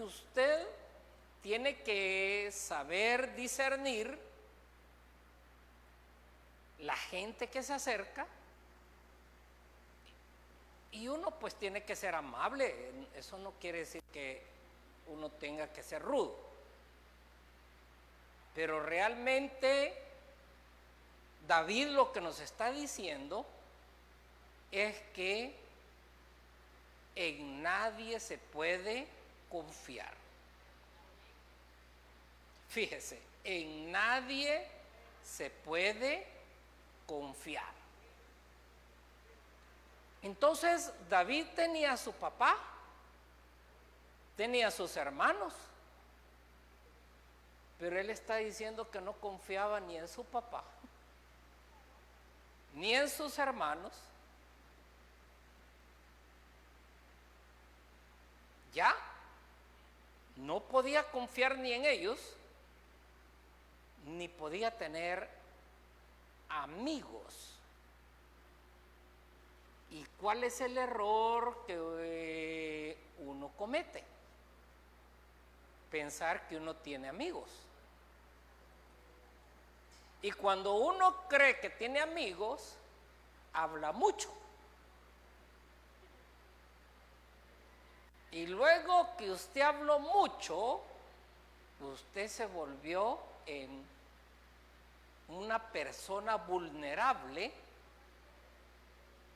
usted tiene que saber discernir la gente que se acerca, y uno pues tiene que ser amable. Eso no quiere decir que uno tenga que ser rudo, pero realmente David lo que nos está diciendo es que en nadie se puede confiar. Fíjese, en nadie se puede confiar. Entonces David tenía a su papá, tenía a sus hermanos, pero él está diciendo que no confiaba ni en su papá, ni en sus hermanos. Ya no podía confiar ni en ellos, ni podía tener amigos. ¿Y cuál es el error que uno comete? Pensar que uno tiene amigos. Y cuando uno cree que tiene amigos, habla mucho. Y luego que usted habló mucho, usted se volvió en una persona vulnerable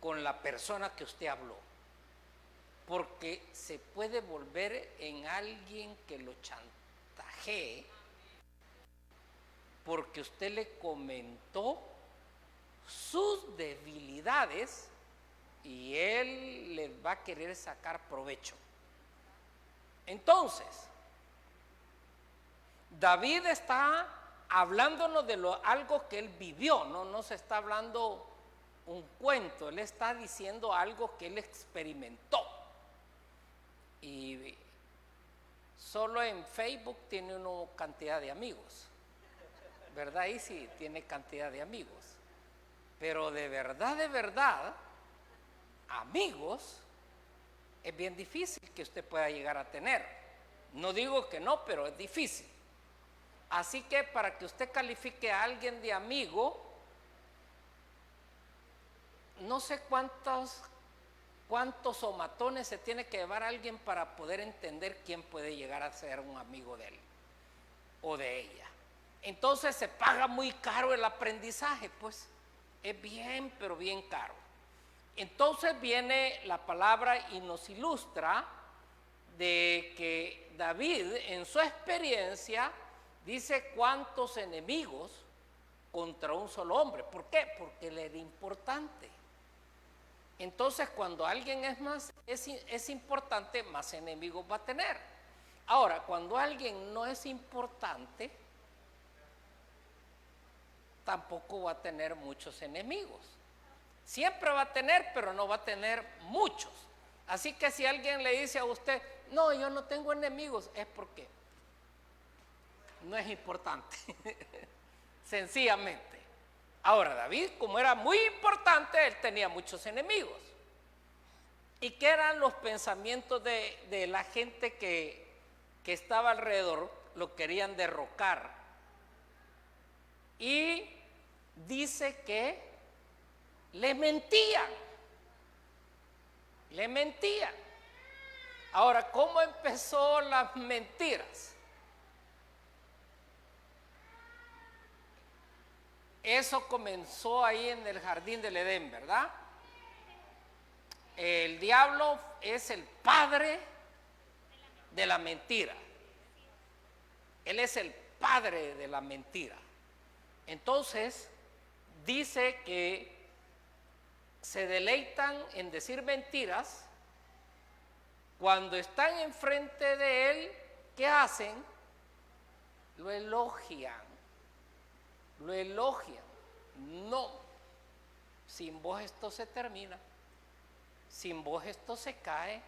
con la persona que usted habló, porque se puede volver en alguien que lo chantajee, porque usted le comentó sus debilidades y él les va a querer sacar provecho. Entonces, David está hablándonos de algo que él vivió, no se está hablando un cuento, él está diciendo algo que él experimentó. Y solo en Facebook tiene uno cantidad de amigos, ¿verdad? Ahí sí tiene cantidad de amigos, pero de verdad, amigos es bien difícil que usted pueda llegar a tener. No digo que no, pero es difícil. Así que para que usted califique a alguien de amigo, no sé cuántos somatones se tiene que llevar a alguien para poder entender quién puede llegar a ser un amigo de él o de ella. Entonces se paga muy caro el aprendizaje, pues es bien, pero bien caro. Entonces viene la palabra y nos ilustra de que David en su experiencia dice cuántos enemigos contra un solo hombre. ¿Por qué? Porque él era importante. Entonces cuando alguien es importante, más enemigos va a tener. Ahora, cuando alguien no es importante, tampoco va a tener muchos enemigos. Siempre va a tener, pero no va a tener muchos. Así que si alguien le dice a usted, no, yo no tengo enemigos, es porque no es importante. Sencillamente. Ahora, David, como era muy importante, él tenía muchos enemigos. ¿Y qué eran los pensamientos de la gente que estaba alrededor? Lo querían derrocar. Y dice que le mentían. Le mentían. Ahora, ¿cómo empezó las mentiras? Eso comenzó ahí en el jardín del Edén, ¿verdad? El diablo es el padre de la mentira. Él es el padre de la mentira. Entonces, dice que se deleitan en decir mentiras. Cuando están enfrente de él, ¿qué hacen? Lo elogian. Lo elogian. No, sin vos esto se termina, sin vos esto se cae,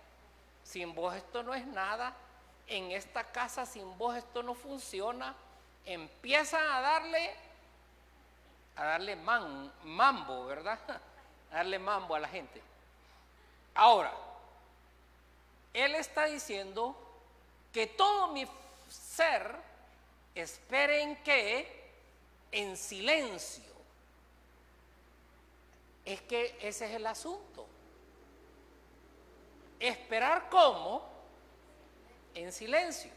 sin vos esto no es nada, en esta casa sin vos esto no funciona. Empiezan a darle mambo, ¿verdad? A darle mambo a la gente. Ahora, él está diciendo que todo mi ser espere en qué, en silencio. Es que ese es el asunto. Esperar cómo, en silencio.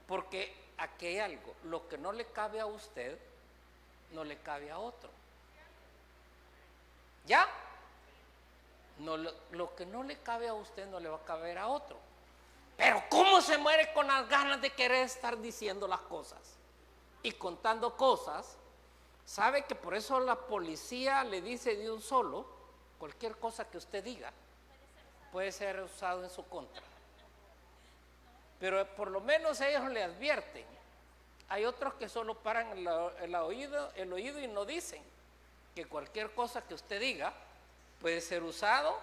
Porque aquí hay algo, lo que no le cabe a usted, no le cabe a otro. ¿Ya? No, lo que no le cabe a usted no le va a caber a otro. Pero ¿cómo se muere con las ganas de querer estar diciendo las cosas y contando cosas? ¿Sabe que por eso la policía le dice de un solo, cualquier cosa que usted diga puede ser usado en su contra? Pero por lo menos ellos le advierten. Hay otros que solo paran el oído y no dicen que cualquier cosa que usted diga puede ser usado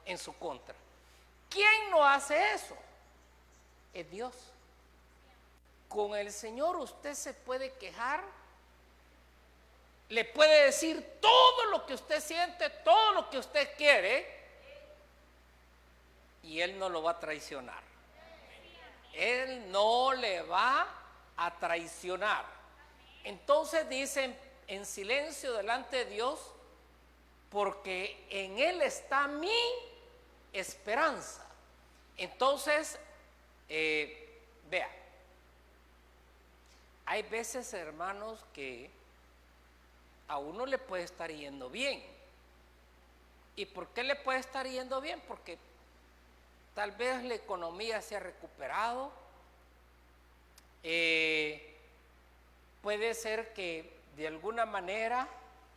en su contra. ¿Quién no hace eso? Es Dios. Con el Señor usted se puede quejar, le puede decir todo lo que usted siente, todo lo que usted quiere, y Él no lo va a traicionar. Él no le va a traicionar. Entonces dicen en silencio delante de Dios, porque en Él está mi esperanza. Entonces, vea, hay veces, hermanos, que a uno le puede estar yendo bien. ¿Y por qué le puede estar yendo bien? Porque tal vez la economía se ha recuperado. Puede ser que de alguna manera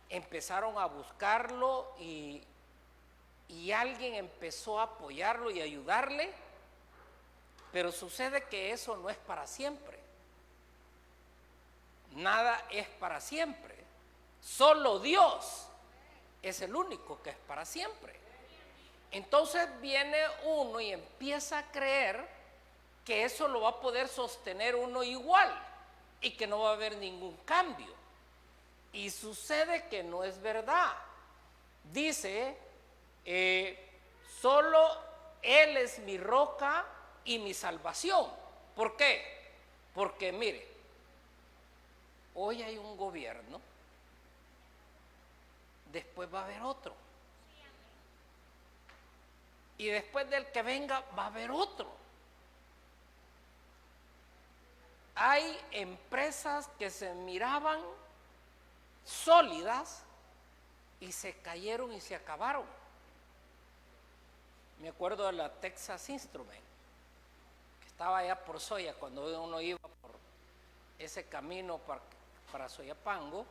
empezaron a buscarlo y alguien empezó a apoyarlo y ayudarle, pero sucede que eso no es para siempre. Nada es para siempre. Solo Dios es el único que es para siempre. Entonces viene uno y empieza a creer que eso lo va a poder sostener uno igual y que no va a haber ningún cambio. Y sucede que no es verdad. Dice, solo Él es mi roca y mi salvación. ¿Por qué? Porque mire, hoy hay un gobierno, después va a haber otro. Y después del que venga va a haber otro. Hay empresas que se miraban sólidas y se cayeron y se acabaron. Me acuerdo de la Texas Instruments, que estaba allá por Soya, cuando uno iba por ese camino para Soyapango.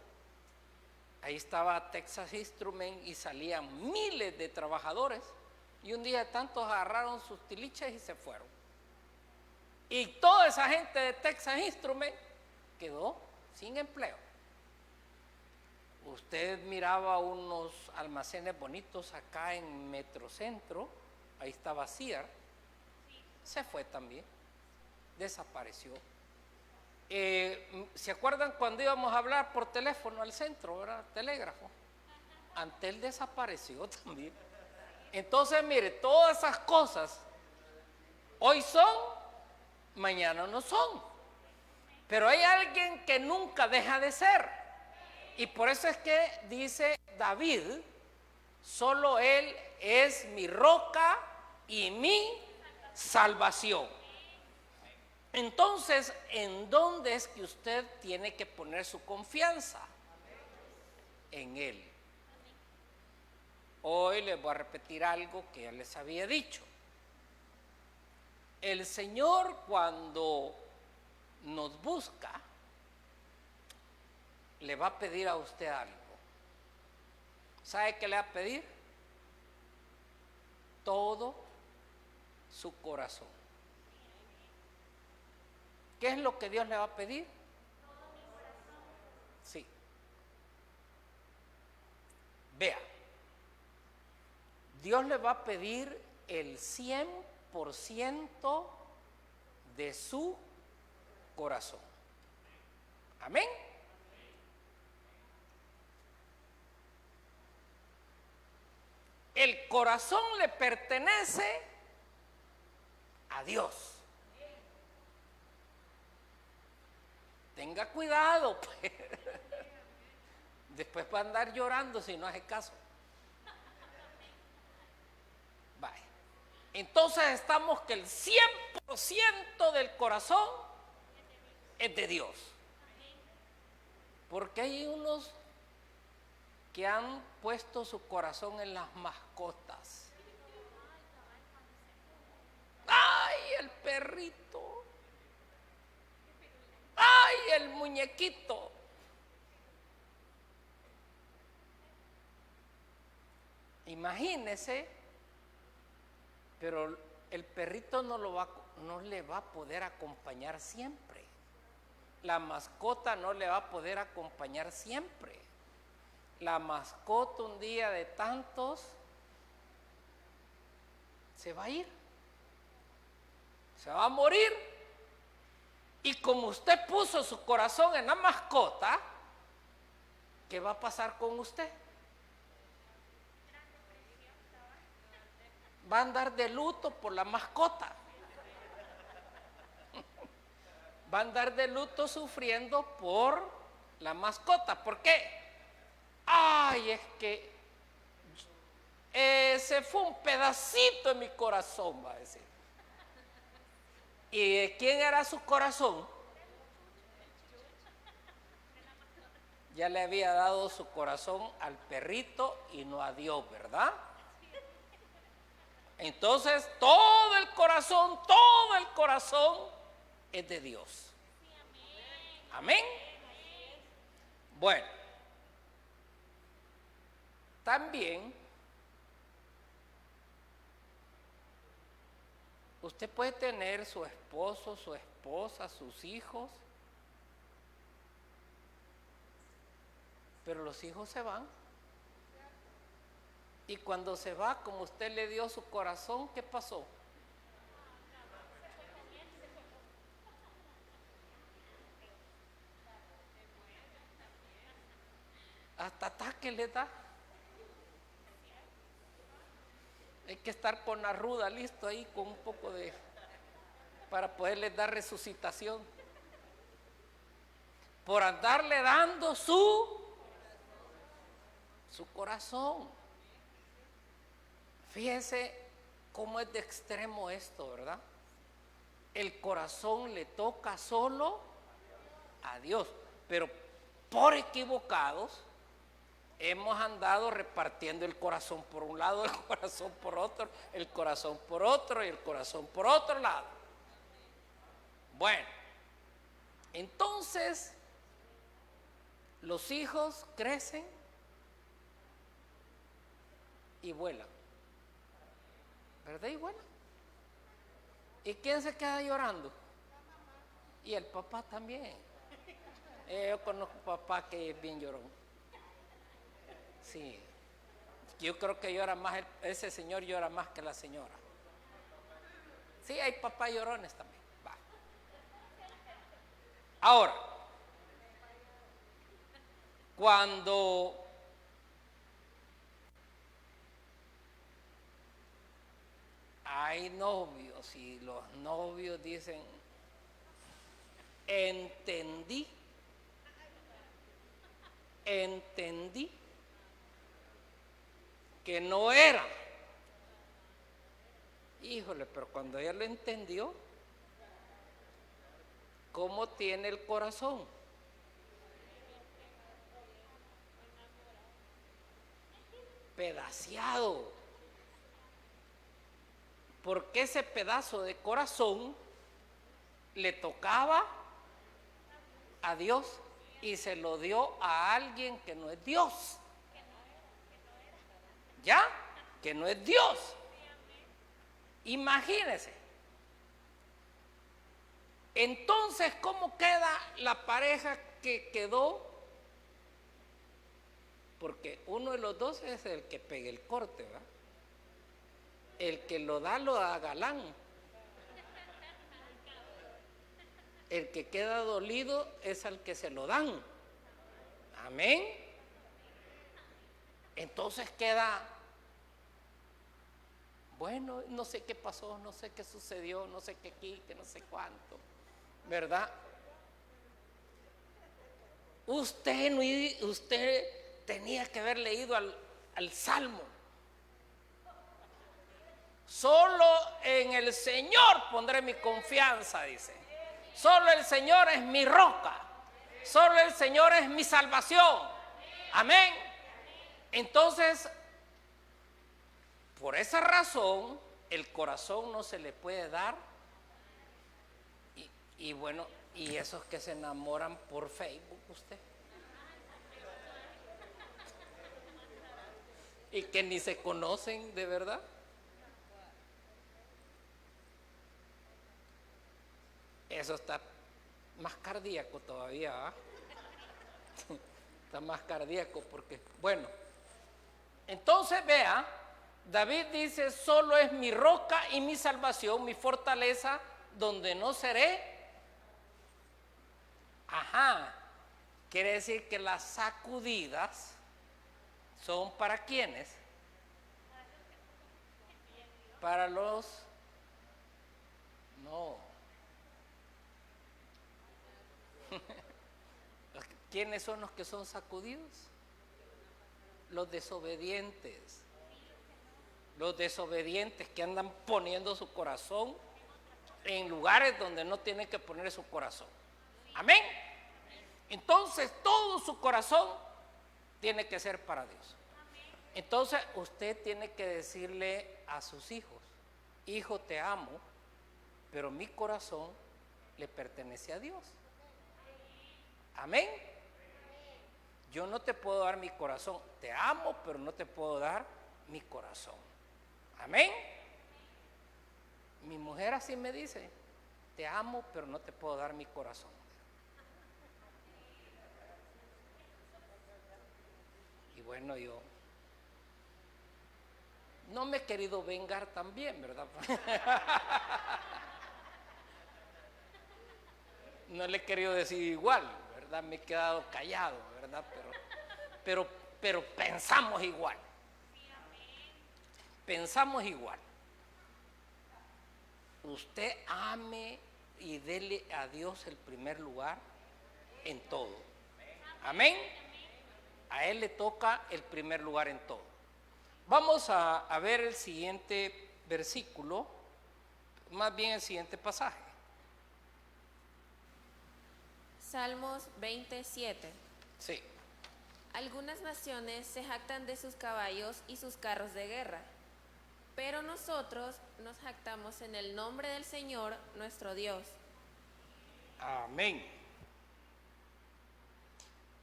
Ahí estaba Texas Instruments y salían miles de trabajadores, y un día tantos agarraron sus tiliches y se fueron. Y toda esa gente de Texas Instruments quedó sin empleo. Usted miraba unos almacenes bonitos acá en Metrocentro, ahí estaba Sears, se fue también, desapareció. ¿Se acuerdan cuando íbamos a hablar por teléfono al centro, verdad? Telégrafo. Antel desapareció también. Entonces, mire, todas esas cosas hoy son, mañana no son. Pero hay alguien que nunca deja de ser. Y por eso es que dice David, solo Él es mi roca y mi salvación. Entonces, ¿en dónde es que usted tiene que poner su confianza? En Él. Hoy les voy a repetir algo que ya les había dicho. El Señor, cuando nos busca, le va a pedir a usted algo. ¿Sabe qué le va a pedir? Todo su corazón. ¿Qué es lo que Dios le va a pedir? Sí. Vea, Dios le va a pedir el 100% de su corazón. Amén. El corazón le pertenece a Dios. tenga cuidado, pues. Después va a andar llorando si no hace caso. Vaya. Entonces estamos que el 100% del corazón es de Dios. Porque hay unos que han puesto su corazón en las mascotas. ¡Ay, el perrito! ¡Ay, el muñequito! Imagínese, pero el perrito no le va a poder acompañar siempre. La mascota no le va a poder acompañar siempre. La mascota un día de tantos se va a ir. Se va a morir. Y como usted puso su corazón en la mascota, ¿qué va a pasar con usted? Va a andar de luto por la mascota. Va a andar de luto sufriendo por la mascota. ¿Por qué? Ay, es que ese fue un pedacito de mi corazón, va a decir. ¿Y de quién era su corazón? Ya le había dado su corazón al perrito y no a Dios, ¿verdad? Entonces todo el corazón es de Dios. Amén. Bueno, también usted puede tener su esposo, su esposa, sus hijos, pero los hijos se van. Y cuando se va, como usted le dio su corazón, ¿qué pasó? Hasta ataque le da. Hay que estar con la ruda listo ahí, con un poco de, para poderles dar resucitación. Por andarle dando su corazón. Fíjese cómo es de extremo esto, ¿verdad? El corazón le toca solo a Dios, pero por equivocados hemos andado repartiendo el corazón por un lado, el corazón por otro, el corazón por otro y el corazón por otro lado. Bueno, entonces los hijos crecen y vuelan, ¿verdad? Y vuelan. ¿Y quién se queda llorando? Y el papá también. Yo conozco un papá que es bien llorón. Sí, yo creo que llora más, ese señor llora más que la señora. Sí, hay papás llorones también. Va. Ahora, cuando hay novios y los novios dicen, entendí que no era. Híjole, pero cuando ella lo entendió, ¿cómo tiene el corazón? Pedaceado. Porque ese pedazo de corazón le tocaba a Dios y se lo dio a alguien que no es Dios. ¿Ya? Que no es Dios. Imagínense. Entonces, ¿cómo queda la pareja que quedó? Porque uno de los dos es el que pegue el corte, ¿verdad? El que lo da galán. El que queda dolido es al que se lo dan. Amén. Entonces queda, bueno, no sé qué pasó, no sé qué sucedió, no sé qué aquí, que no sé cuánto, ¿verdad? Usted tenía que haber leído al Salmo. Solo en el Señor pondré mi confianza, dice. Solo el Señor es mi roca. Solo el Señor es mi salvación. Amén. Entonces, por esa razón, el corazón no se le puede dar. Y bueno, y esos que se enamoran por Facebook, usted. Y que ni se conocen de verdad. Eso está más cardíaco todavía, ¿eh? Está más cardíaco porque, bueno, entonces vea, David dice, solo es mi roca y mi salvación, mi fortaleza, donde no seré. Ajá, quiere decir que las sacudidas son para ¿quiénes? Para los, no. ¿Quiénes son los que son sacudidos? Los desobedientes. Los desobedientes que andan poniendo su corazón en lugares donde no tienen que poner su corazón. Amén. Entonces todo su corazón tiene que ser para Dios. Entonces usted tiene que decirle a sus hijos, hijo, te amo, pero mi corazón le pertenece a Dios. Amén. Yo no te puedo dar mi corazón. Te amo, pero no te puedo dar mi corazón. Amén. Mi mujer así me dice, te amo, pero no te puedo dar mi corazón. Y bueno, yo no me he querido vengar también, ¿verdad? No le he querido decir igual, ¿verdad? Me he quedado callado, ¿verdad? Pero pensamos igual. Pensamos igual. Usted ame y dele a Dios el primer lugar en todo. Amén. A Él le toca el primer lugar en todo. Vamos a ver el siguiente versículo, más bien el siguiente pasaje. Salmos 27. Sí. Algunas naciones se jactan de sus caballos y sus carros de guerra, pero nosotros nos jactamos en el nombre del Señor nuestro Dios. Amén.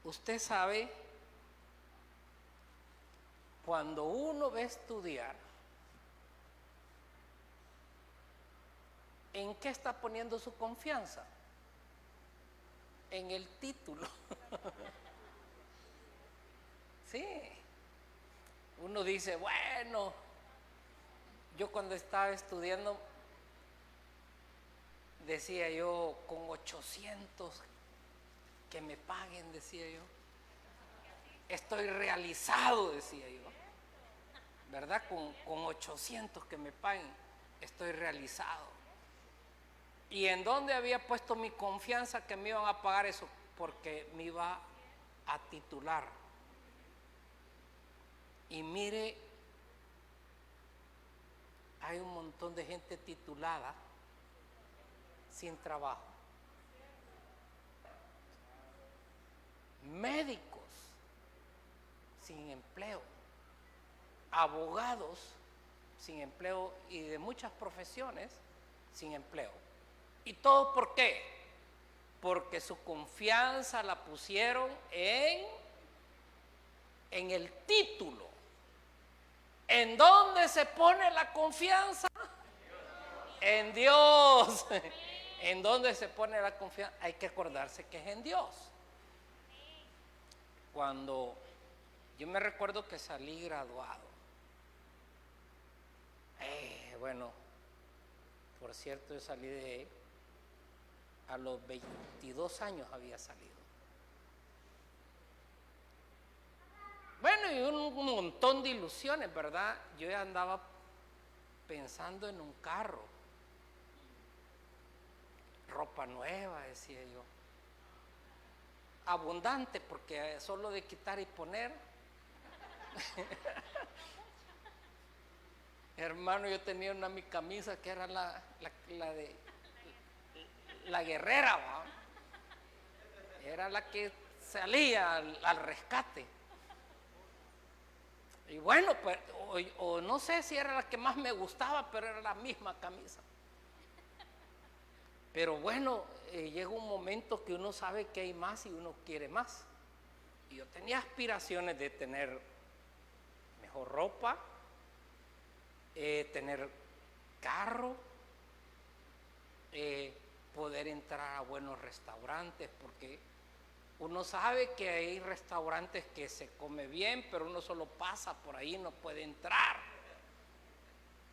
Usted sabe, cuando uno va a estudiar, ¿en qué está poniendo su confianza? En el título. Sí. Uno dice, bueno, yo cuando estaba estudiando, decía yo, con 800 que me paguen, decía yo. Estoy realizado, decía yo. ¿Verdad? Con 800 que me paguen, estoy realizado. ¿Y en dónde había puesto mi confianza que me iban a pagar eso? Porque me iba a titular. Y mire, hay un montón de gente titulada sin trabajo. Médicos sin empleo. Abogados sin empleo y de muchas profesiones sin empleo. ¿Y todo por qué? Porque su confianza la pusieron en el título. ¿En dónde se pone la confianza? En Dios. ¿En dónde se pone la confianza? Hay que acordarse que es en Dios. Cuando yo me recuerdo que salí graduado. Bueno, por cierto, yo salí a los 22 años había salido. Bueno, y un montón de ilusiones, ¿verdad? Yo ya andaba pensando en un carro, ropa nueva, decía yo. abundante, porque solo de quitar y poner. Hermano, yo tenía mi camisa que era la de la guerrera, ¿va? Era la que salía al rescate. Y bueno, pues, o no sé si era la que más me gustaba, pero era la misma camisa. Pero bueno, llega un momento que uno sabe que hay más y uno quiere más. Y yo tenía aspiraciones de tener mejor ropa, tener carro, poder entrar a buenos restaurantes, porque uno sabe que hay restaurantes que se come bien, pero uno solo pasa por ahí, no puede entrar.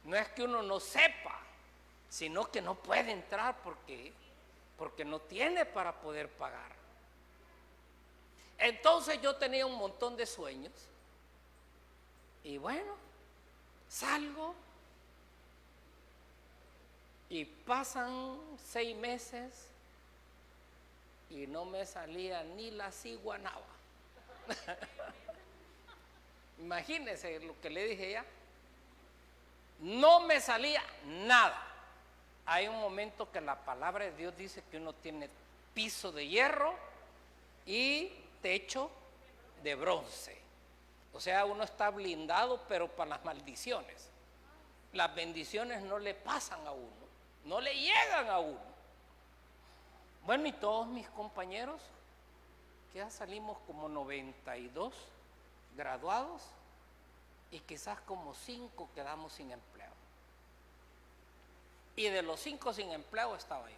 No es que uno no sepa, sino que no puede entrar porque no tiene para poder pagar. Entonces yo tenía un montón de sueños y bueno, salgo y pasan 6 meses y no me salía ni la ciguanaba. Imagínense lo que le dije ya. No me salía nada. Hay un momento que la palabra de Dios dice que uno tiene piso de hierro y techo de bronce. O sea, uno está blindado, pero para las maldiciones. Las bendiciones no le pasan a uno, no le llegan a uno. Bueno, y todos mis compañeros, que ya salimos como 92 graduados y quizás como 5 quedamos sin empleo. Y de los 5 sin empleo estaba yo.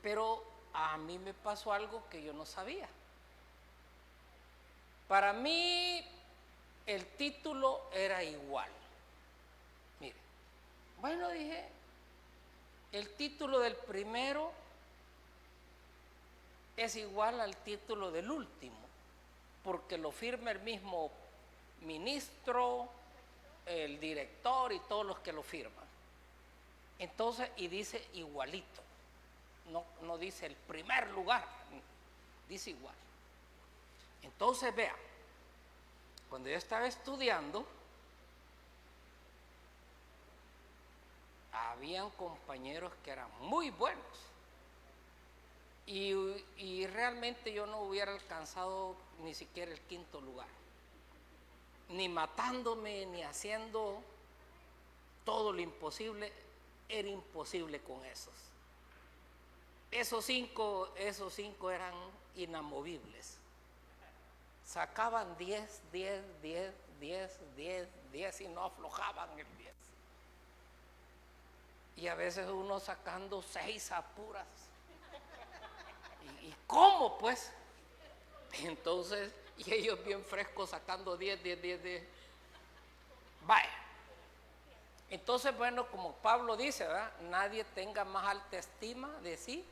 Pero a mí me pasó algo que yo no sabía. Para mí el título era igual. Mire, bueno, dije, el título del primero es igual al título del último, porque lo firma el mismo ministro, el director y todos los que lo firman. Entonces, y dice igualito, no dice el primer lugar, dice igual. Entonces, vea, cuando yo estaba estudiando, habían compañeros que eran muy buenos y realmente yo no hubiera alcanzado ni siquiera el 5.º lugar, ni matándome, ni haciendo todo lo imposible. Era imposible con esos. Esos cinco eran inamovibles. Sacaban 10 y no aflojaban el 10. Y a veces uno sacando 6 apuras. ¿Y cómo pues? Entonces, y ellos bien frescos sacando 10. Vaya. Entonces, bueno, como Pablo dice, ¿verdad? Nadie tenga más alta estima de sí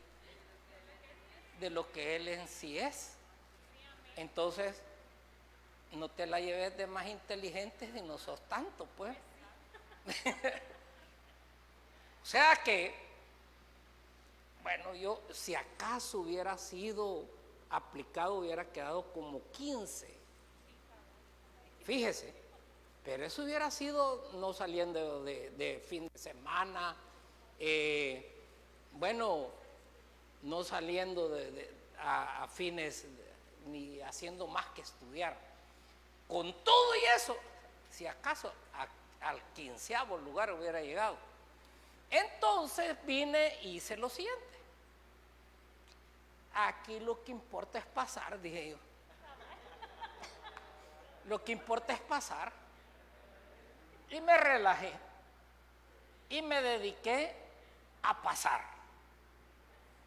de lo que él en sí es. Entonces, no te la lleves de más inteligente si no sos tanto, pues. O sea que, bueno, yo si acaso hubiera sido aplicado, hubiera quedado como 15. Fíjese. Pero eso hubiera sido no saliendo de fin de semana, bueno, no saliendo a fines, ni haciendo más que estudiar. Con todo y eso, si acaso al 15.º lugar hubiera llegado. Entonces vine y hice lo siguiente. Aquí lo que importa es pasar, dije yo. Lo que importa es pasar. Y me relajé y me dediqué a pasar.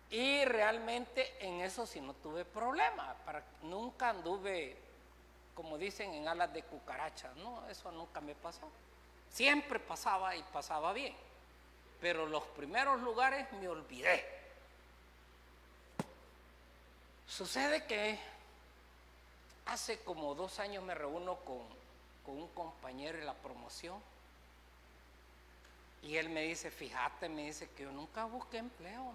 Y realmente en eso sí no tuve problema. Nunca anduve, como dicen, en alas de cucaracha. No, eso nunca me pasó. Siempre pasaba y pasaba bien. Pero los primeros lugares me olvidé. Sucede que hace como 2 años me reúno con un compañero en la promoción y él me dice, fíjate, me dice que yo nunca busqué empleo,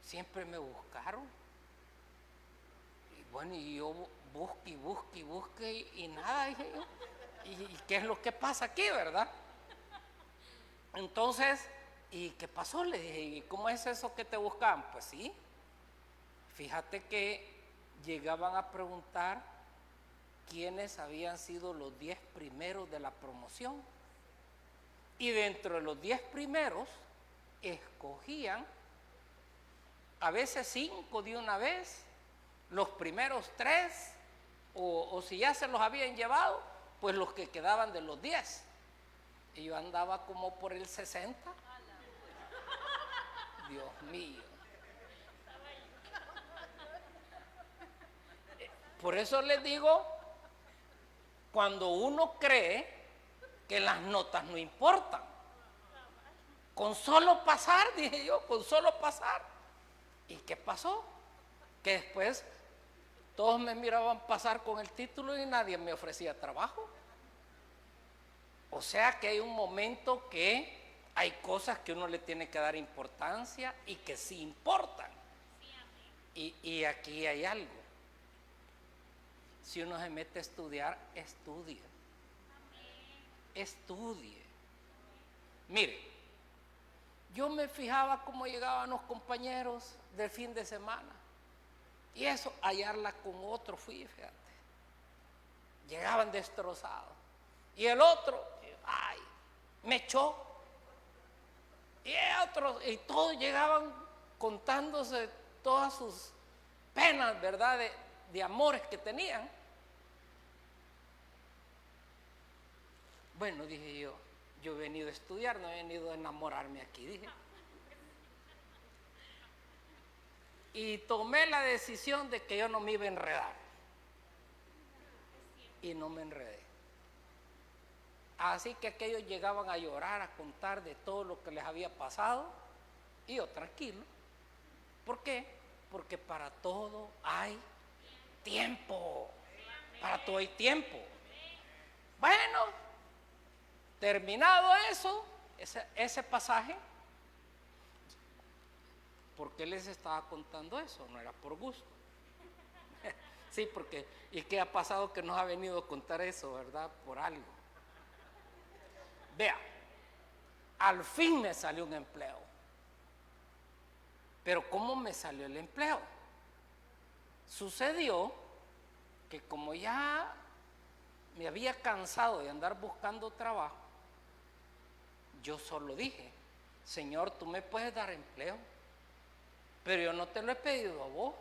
siempre me buscaron. Bueno, y yo busque y nada, dije yo. ¿Y qué es lo que pasa aquí, verdad? Entonces, ¿y qué pasó? Le dije, ¿y cómo es eso que te buscaban? Pues sí, fíjate que llegaban a preguntar quiénes habían sido los 10 primeros de la promoción. Y dentro de los 10 primeros, escogían a veces 5 de una vez, los primeros 3, o si ya se los habían llevado, pues los que quedaban de los 10. Y yo andaba como por el 60. Dios mío. Por eso les digo, cuando uno cree que las notas no importan, con solo pasar, dije yo, con solo pasar. ¿Y qué pasó? Que después todos me miraban pasar con el título y nadie me ofrecía trabajo. O sea que hay un momento que hay cosas que uno le tiene que dar importancia y que sí importan. Y aquí hay algo. Si uno se mete a estudiar, estudie. Estudie. Mire, yo me fijaba cómo llegaban los compañeros del fin de semana. Y eso, hallarla con otro fui, fíjate. Llegaban destrozados. Y el otro, ay, me echó. Y otros, y todos llegaban contándose todas sus penas, ¿verdad? De amores que tenían. Bueno, dije yo he venido a estudiar, no he venido a enamorarme aquí, dije. Y tomé la decisión de que yo no me iba a enredar. Y no me enredé. Así que aquellos llegaban a llorar, a contar de todo lo que les había pasado. Y yo tranquilo. ¿Por qué? Porque para todo hay tiempo. Para todo hay tiempo. Bueno, terminado eso, ese pasaje, ¿por qué les estaba contando eso? No era por gusto. Sí, porque, ¿y qué ha pasado que nos ha venido a contar eso, verdad? Por algo. Vea, al fin me salió un empleo. Pero ¿cómo me salió el empleo? Sucedió que como ya me había cansado de andar buscando trabajo, yo solo dije, Señor, tú me puedes dar empleo, pero yo no te lo he pedido a vos,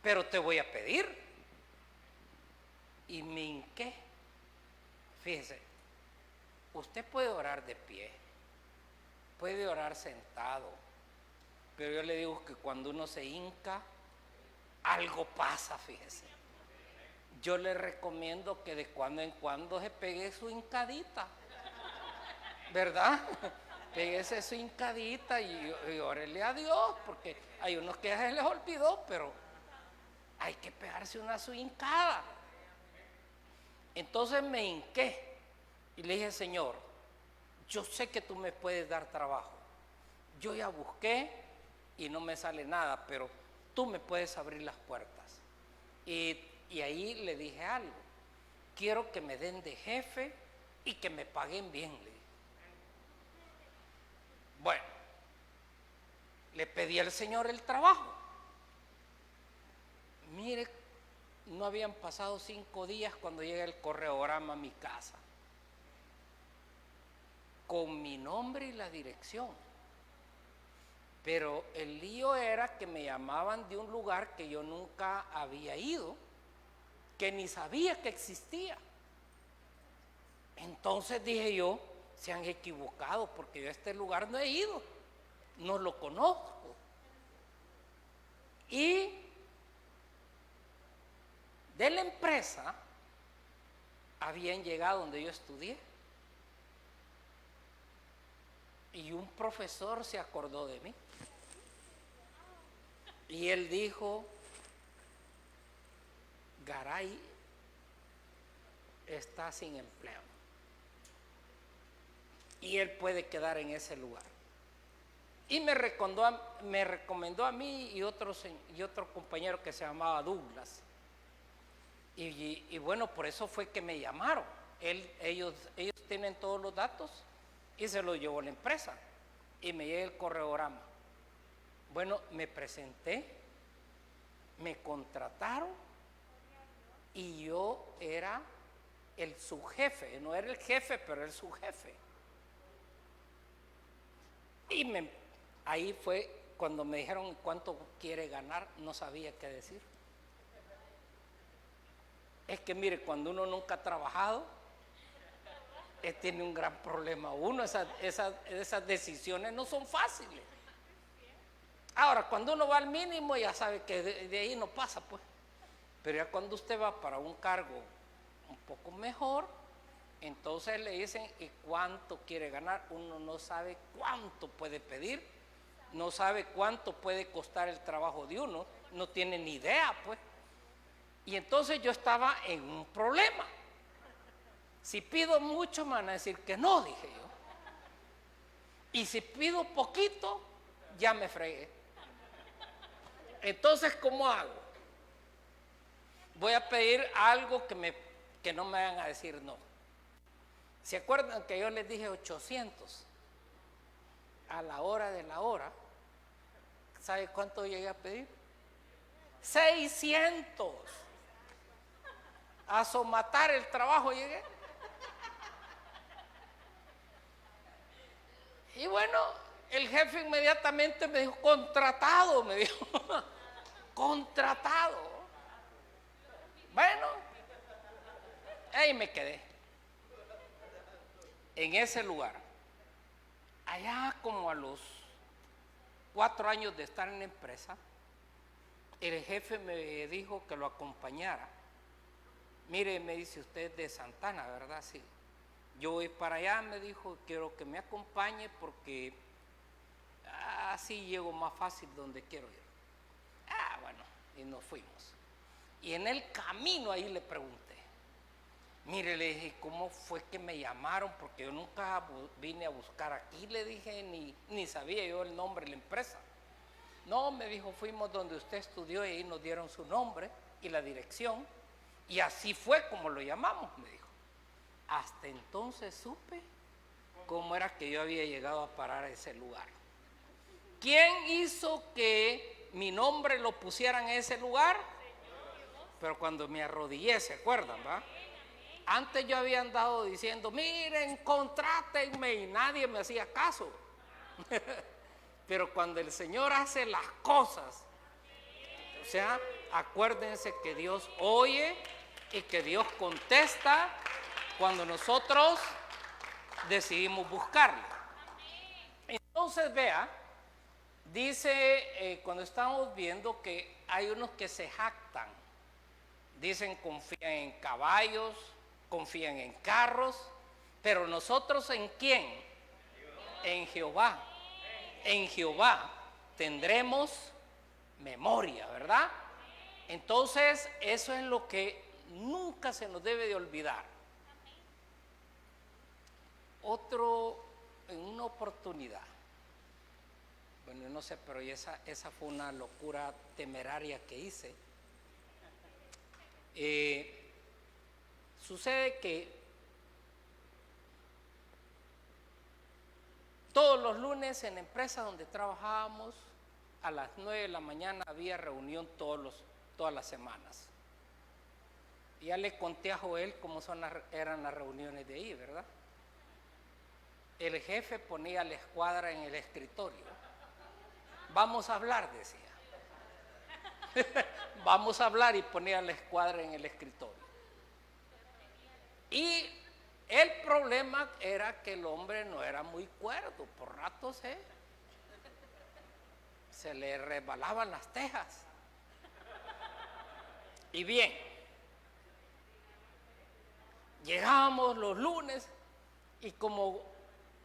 pero te voy a pedir. Y me hinqué. Fíjese, usted puede orar de pie, puede orar sentado, pero yo le digo que cuando uno se hinca, algo pasa, fíjese. Yo le recomiendo que de cuando en cuando se pegue su hincadita, ¿verdad? Péguese su hincadita y órele a Dios, porque hay unos que ya se les olvidó, pero hay que pegarse una su hincada. Entonces me hinqué y le dije, Señor, yo sé que tú me puedes dar trabajo. Yo ya busqué y no me sale nada, pero tú me puedes abrir las puertas. Y ahí le dije algo, quiero que me den de jefe y que me paguen bien, le dije. Bueno, le pedí al Señor el trabajo. Mire, no habían pasado 5 días cuando llega el correograma a mi casa, con mi nombre y la dirección. Pero el lío era que me llamaban de un lugar que yo nunca había ido, que ni sabía que existía. Entonces dije yo, se han equivocado porque yo a este lugar no he ido, no lo conozco. Y de la empresa habían llegado donde yo estudié. Y un profesor se acordó de mí. Y él dijo, Garay está sin empleo. Y él puede quedar en ese lugar. Y me recomendó a mí y otro compañero que se llamaba Douglas. Y bueno, por eso fue que me llamaron. Ellos tienen todos los datos y se los llevó la empresa. Y me llega el correograma. Bueno, me presenté, me contrataron y yo era el subjefe. No era el jefe, pero el subjefe. Y ahí fue cuando me dijeron cuánto quiere ganar, no sabía qué decir. Es que mire, cuando uno nunca ha trabajado, tiene un gran problema. Esas decisiones no son fáciles. Ahora, cuando uno va al mínimo, ya sabe que de ahí no pasa, pues. Pero ya cuando usted va para un cargo un poco mejor, entonces le dicen, ¿y cuánto quiere ganar? Uno no sabe cuánto puede pedir, no sabe cuánto puede costar el trabajo de uno, no tiene ni idea, pues. Y entonces yo estaba en un problema. Si pido mucho, me van a decir que no, dije yo. Y si pido poquito, ya me fregué. Entonces, ¿cómo hago? Voy a pedir algo que no me vayan a decir no. ¿Se acuerdan que yo les dije 800? A la hora de la hora, ¿sabe cuánto llegué a pedir? 600. A somatar el trabajo llegué. Y bueno, el jefe inmediatamente me dijo, contratado, me dijo, contratado. Bueno, ahí me quedé, en ese lugar. Allá como a los 4 años de estar en la empresa, el jefe me dijo que lo acompañara. Mire, me dice, usted es de Santana, ¿verdad? Sí. Yo voy para allá, me dijo, quiero que me acompañe porque así llego más fácil donde quiero ir. Bueno, y nos fuimos. Y en el camino ahí le pregunté, mire, le dije, ¿cómo fue que me llamaron? Porque yo nunca vine a buscar aquí, le dije, ni sabía yo el nombre de la empresa. No, me dijo, fuimos donde usted estudió y ahí nos dieron su nombre y la dirección. Y así fue como lo llamamos, me dijo. Hasta entonces supe cómo era que yo había llegado a parar a ese lugar. ¿Quién hizo que mi nombre lo pusieran en ese lugar? Pero cuando me arrodillé, ¿se acuerdan, va? Antes yo había andado diciendo, miren, contrátenme, y nadie me hacía caso. Pero cuando el Señor hace las cosas, o sea, acuérdense que Dios oye y que Dios contesta cuando nosotros decidimos buscarle. Entonces, vea, dice, cuando estamos viendo que hay unos que se jactan, dicen confían en caballos, confían en carros, pero nosotros ¿en quién? En Jehová. En Jehová tendremos memoria, ¿verdad? Entonces, eso es lo que nunca se nos debe de olvidar. En una oportunidad, bueno, no sé, pero esa fue una locura temeraria que hice. Sucede que todos los lunes en la empresa donde trabajábamos, a las 9 de la mañana había reunión todas las semanas. Y ya le conté a Joel cómo eran las reuniones de ahí, ¿verdad? El jefe ponía la escuadra en el escritorio. Vamos a hablar, decía. Vamos a hablar, y ponía la escuadra en el escritorio. Y el problema era que el hombre no era muy cuerdo, por ratos se le resbalaban las tejas. Y bien, llegábamos los lunes y como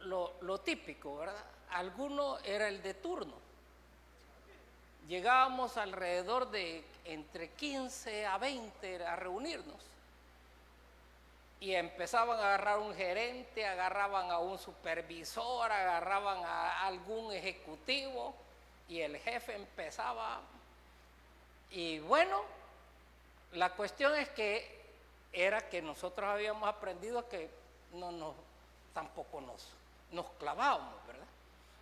lo típico, ¿verdad? Alguno era el de turno. Llegábamos alrededor de entre 15 a 20 a reunirnos. Y empezaban a agarrar un gerente, agarraban a un supervisor, agarraban a algún ejecutivo, y el jefe empezaba. Y bueno, La cuestión es que era que nosotros habíamos aprendido que tampoco nos clavábamos, ¿verdad?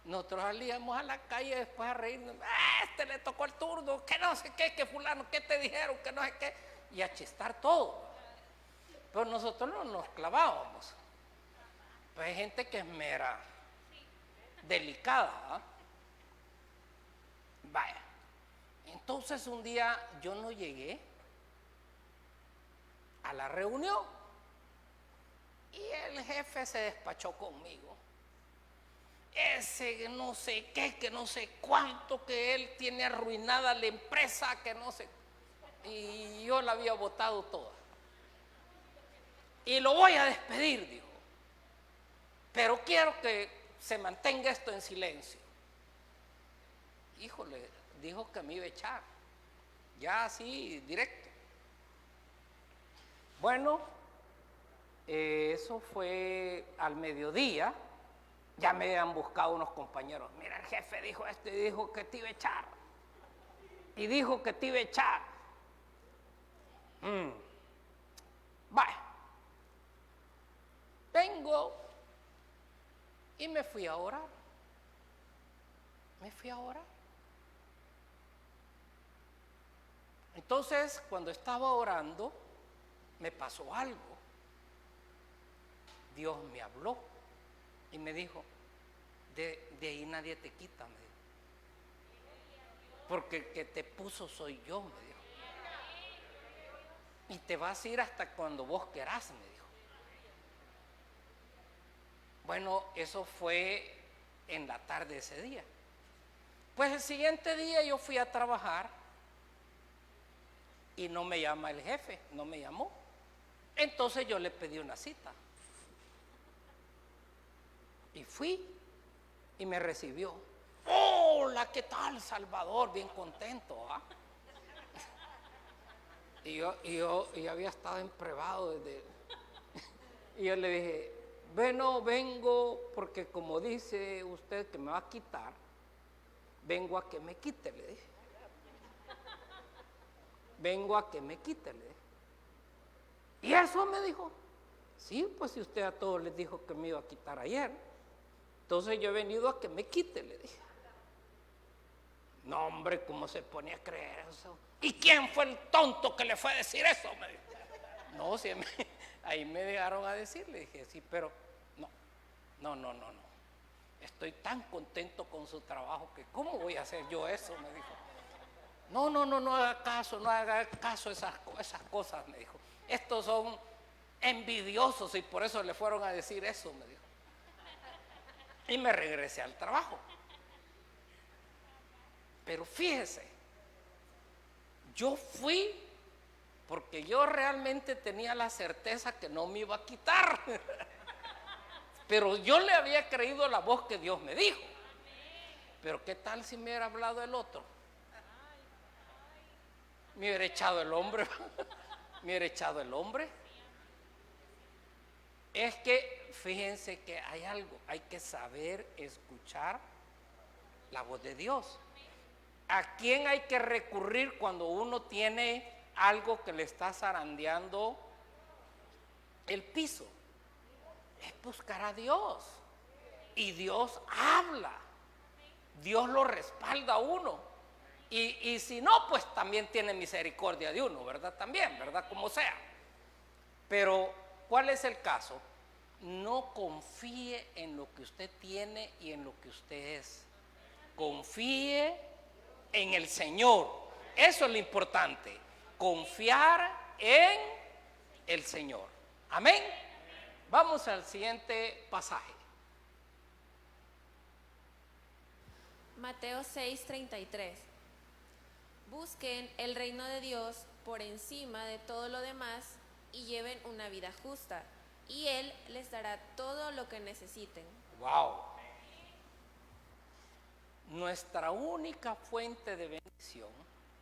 Nosotros salíamos a la calle después a reírnos, este le tocó el turno, que no sé qué, que fulano, ¿qué te dijeron? Que no sé qué, y a chistar todo. Pero nosotros no nos clavábamos. Pues hay gente que es mera delicada, ¿eh? Vaya. Entonces un día yo no llegué a la reunión y el jefe se despachó conmigo. Ese no sé qué, que no sé cuánto, que él tiene arruinada la empresa, que no sé. Y yo la había votado toda. Y lo voy a despedir, dijo. Pero quiero que se mantenga esto en silencio. Híjole, dijo que me iba a echar. Ya así, directo. Bueno, eso fue al mediodía. Ya me habían buscado unos compañeros. Mira, el jefe dijo esto y dijo que te iba a echar. Y dijo que te iba a echar. Vaya. Vengo y me fui a orar. Entonces, cuando estaba orando, me pasó algo. Dios me habló y me dijo, de ahí nadie te quita, me dijo. Porque el que te puso soy yo, me dijo. Y te vas a ir hasta cuando vos querás, me dijo. Bueno, eso fue en la tarde de ese día. Pues el siguiente día yo fui a trabajar y no me llama el jefe, no me llamó. Entonces yo le pedí una cita. Y fui y me recibió. Hola, ¿qué tal, Salvador? Bien contento, ¿ah? Y yo había estado emprevado desde... Y yo le dije, bueno, vengo porque como dice usted que me va a quitar, vengo a que me quite, le dije. Vengo a que me quite, le dije. Y eso me dijo. Sí, pues si usted a todos les dijo que me iba a quitar ayer, entonces yo he venido a que me quite, le dije. No, hombre, ¿cómo se pone a creer eso? ¿Y quién fue el tonto que le fue a decir eso? Me dijo. No, sí, ahí me dejaron a decir, le dije, sí, pero no. Estoy tan contento con su trabajo que ¿cómo voy a hacer yo eso? Me dijo. No haga caso esas cosas, me dijo. Estos son envidiosos y por eso le fueron a decir eso, me dijo. Y me regresé al trabajo. Pero fíjese, yo fui porque yo realmente tenía la certeza que no me iba a quitar. Pero yo le había creído la voz que Dios me dijo. Pero ¿qué tal si me hubiera hablado el otro? Me hubiera echado el hombre. Es que fíjense que hay algo, hay que saber escuchar la voz de Dios. ¿A quién hay que recurrir cuando uno tiene algo que le está zarandeando el piso? Es buscar a Dios. Y Dios habla. Dios lo respalda a uno. Y si no, pues también tiene misericordia de uno, ¿verdad? También, ¿verdad? Como sea. Pero, ¿cuál es el caso? No confíe en lo que usted tiene y en lo que usted es. Confíe en el Señor. Eso es lo importante. Confiar en el Señor. Amén. Vamos al siguiente pasaje. Mateo 6:33. Busquen el reino de Dios por encima de todo lo demás y lleven una vida justa, y Él les dará todo lo que necesiten. Wow. Nuestra única fuente de bendición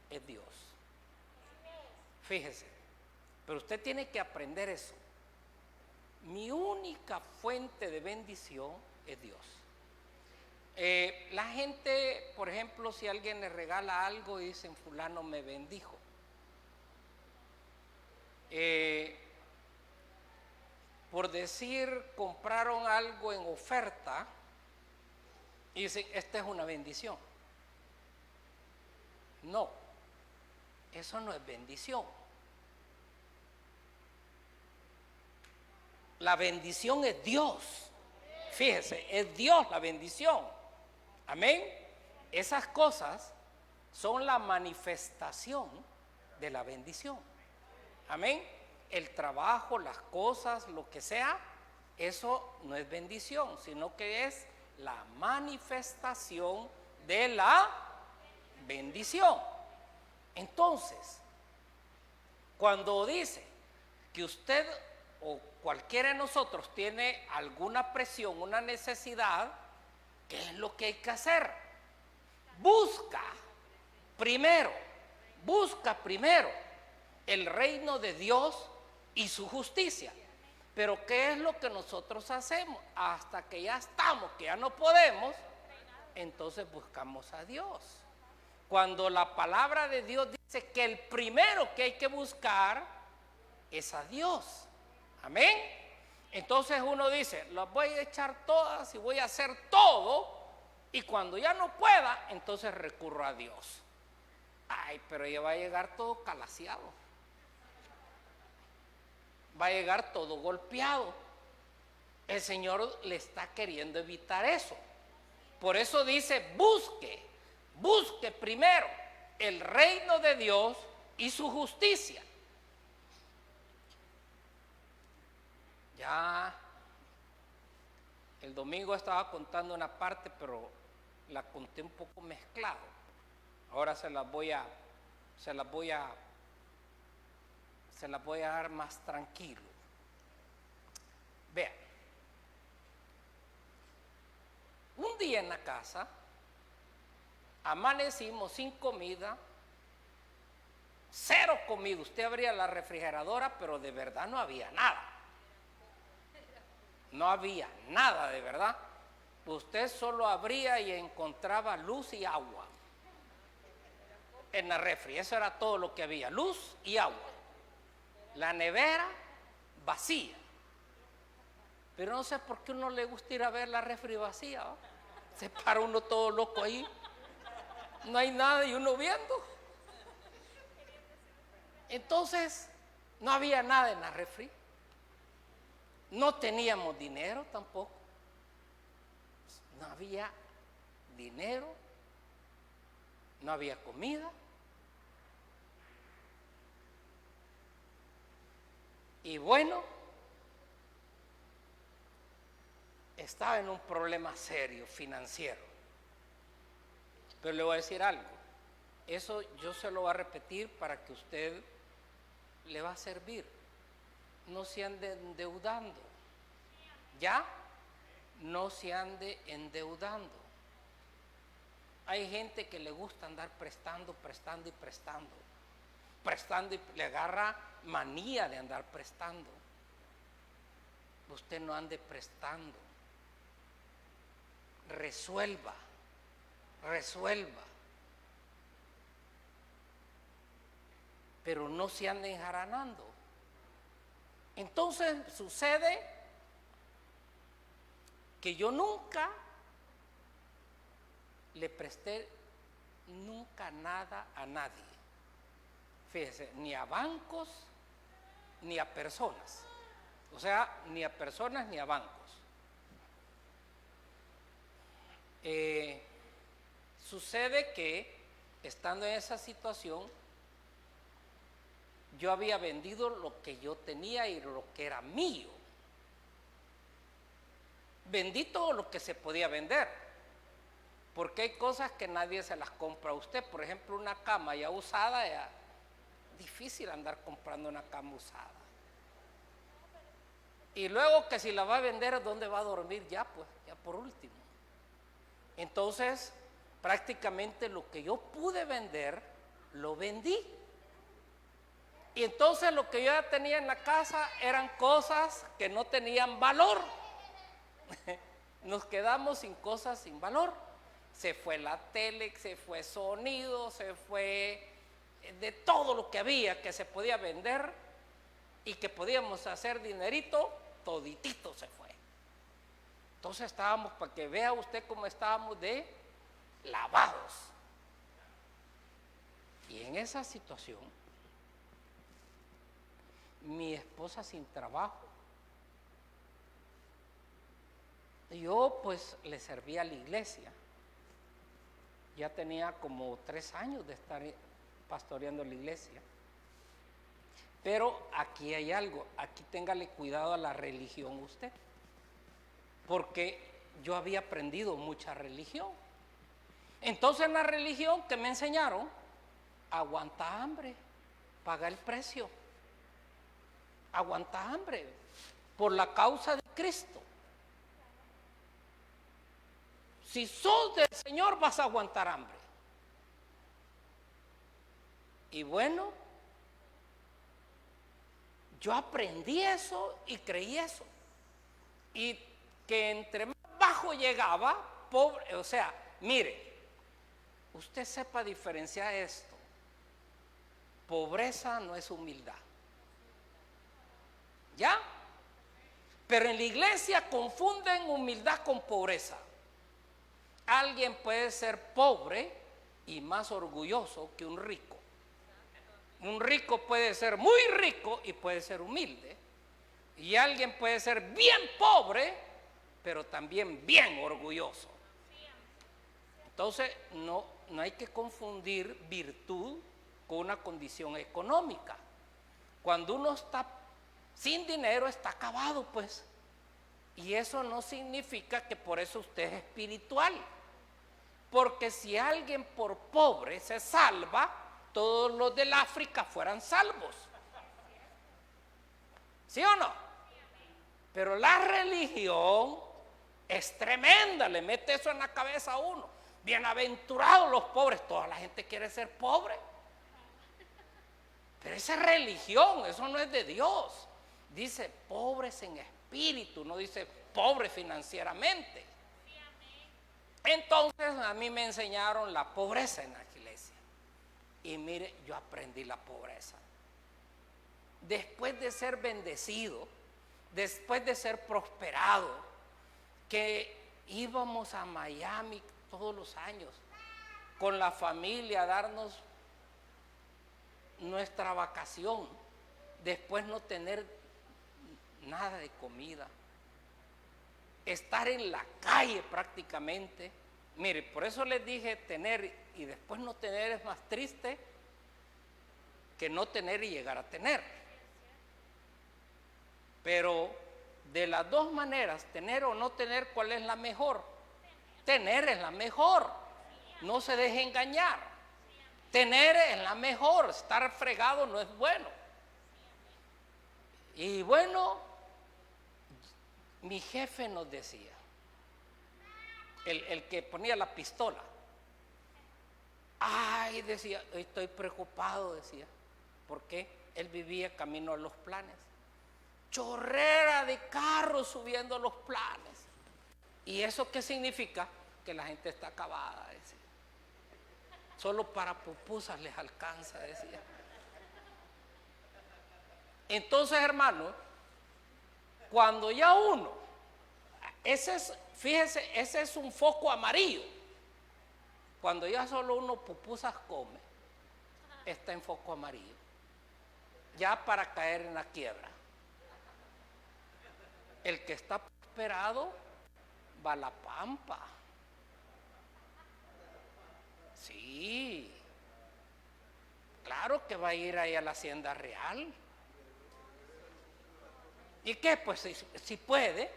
es Dios. Fíjese, pero usted tiene que aprender eso. Mi única fuente de bendición es Dios. La gente, por ejemplo, si alguien le regala algo y dicen fulano me bendijo. por decir, compraron algo en oferta y dicen, esta es una bendición. No, eso no es bendición. La bendición es Dios. Fíjese, es Dios la bendición. Amén. Esas cosas son la manifestación de la bendición. Amén. El trabajo, las cosas, lo que sea, eso no es bendición, sino que es la manifestación de la bendición. Entonces, cuando dice que usted o cualquiera de nosotros tiene alguna presión, una necesidad, ¿qué es lo que hay que hacer? Busca primero el reino de Dios y su justicia. Pero ¿qué es lo que nosotros hacemos? Hasta que ya estamos, que ya no podemos, entonces buscamos a Dios. Cuando la palabra de Dios dice que el primero que hay que buscar es a Dios. Amén. Entonces uno dice, las voy a echar todas y voy a hacer todo, y cuando ya no pueda, entonces recurro a Dios. Ay, pero ya va a llegar todo calaseado, va a llegar todo golpeado. El Señor le está queriendo evitar eso. Por eso dice, busque primero el reino de Dios y su justicia. Ya el domingo estaba contando una parte, pero la conté un poco mezclado. Ahora se las voy a dar más tranquilo. Vean, un día en la casa amanecimos sin comida, cero comida. Usted abría la refrigeradora, pero de verdad no había nada. No había nada de verdad. Usted solo abría y encontraba luz y agua en la refri. Eso era todo lo que había, luz y agua. La nevera vacía. Pero no sé por qué uno le gusta ir a ver la refri vacía, ¿no? Se para uno todo loco ahí. No hay nada y uno viendo. Entonces, no había nada en la refri. No teníamos dinero tampoco. No había dinero. No había comida. Y bueno, estaba en un problema serio financiero. Pero le voy a decir algo. Eso yo se lo voy a repetir para que usted le va a servir. No se ande endeudando. ¿Ya? No se ande endeudando. Hay gente que le gusta andar prestando y le agarra manía de andar prestando. Usted no ande prestando. Resuelva. Pero no se ande enjaranando. Entonces sucede que yo nunca le presté nada a nadie. Fíjese, ni a bancos ni a personas. O sea, ni a personas ni a bancos. Sucede que, estando en esa situación, yo había vendido lo que yo tenía y lo que era mío. Vendí todo lo que se podía vender, porque hay cosas que nadie se las compra a usted. Por ejemplo, una cama ya usada, ya difícil andar comprando una cama usada. Y luego que si la va a vender, ¿dónde va a dormir? Ya pues, ya por último. Entonces, prácticamente lo que yo pude vender, lo vendí. Y entonces lo que yo ya tenía en la casa eran cosas que no tenían valor. Nos quedamos sin cosas sin valor. Se fue la tele, se fue sonido, se fue de todo lo que había que se podía vender. y que podíamos hacer dinerito, toditito se fue. Entonces estábamos, para que vea usted cómo estábamos de lavados. Y en esa situación, mi esposa sin trabajo, yo pues le servía a la iglesia. Ya tenía como 3 años de estar pastoreando la iglesia. Pero aquí hay algo, aquí téngale cuidado a la religión usted. Porque yo había aprendido mucha religión. Entonces en la religión que me enseñaron, aguanta hambre, paga el precio. Aguanta hambre por la causa de Cristo. Si sos del Señor vas a aguantar hambre. Y bueno, yo aprendí eso y creí eso. Y que entre más bajo llegaba, pobre, o sea, mire, usted sepa diferenciar esto. Pobreza no es humildad. ¿Ya? Pero en la iglesia confunden humildad con pobreza. Alguien puede ser pobre y más orgulloso que un rico. Un rico puede ser muy rico y puede ser humilde. Y alguien puede ser bien pobre, pero también bien orgulloso. Entonces, no hay que confundir virtud con una condición económica. Cuando uno está sin dinero, está acabado, pues. Y eso no significa que por eso usted es espiritual. Porque si alguien por pobre se salva, todos los del África fueran salvos. ¿Sí o no? Pero la religión es tremenda, le mete eso en la cabeza a uno. Bienaventurados los pobres, toda la gente quiere ser pobre. Pero esa es religión, eso no es de Dios. Dice pobres en espíritu, no dice pobres financieramente. Entonces a mí me enseñaron la pobreza en la iglesia. Y mire, yo aprendí la pobreza. Después de ser bendecido, después de ser prosperado, que íbamos a Miami todos los años con la familia a darnos nuestra vacación, después no tener nada de comida, estar en la calle prácticamente. Mire, por eso les dije, tener y después no tener es más triste que no tener y llegar a tener. Pero de las dos maneras, tener o no tener, ¿cuál es la mejor? Tener es la mejor. No se deje engañar. Tener es la mejor. Estar fregado no es bueno. Y bueno, mi jefe nos decía, el que ponía la pistola, ay, decía, estoy preocupado, decía, porque él vivía camino a los planes. Chorrera de carros subiendo los planes. ¿Y eso qué significa? Que la gente está acabada, decía. Solo para pupusas les alcanza, decía. Entonces, hermano, cuando ya uno, fíjese, ese es un foco amarillo. Cuando ya solo uno pupusas come, está en foco amarillo. Ya para caer en la quiebra. El que está prosperado va a la pampa. Sí. Claro que va a ir ahí a la hacienda real. ¿Y qué? Pues si puede.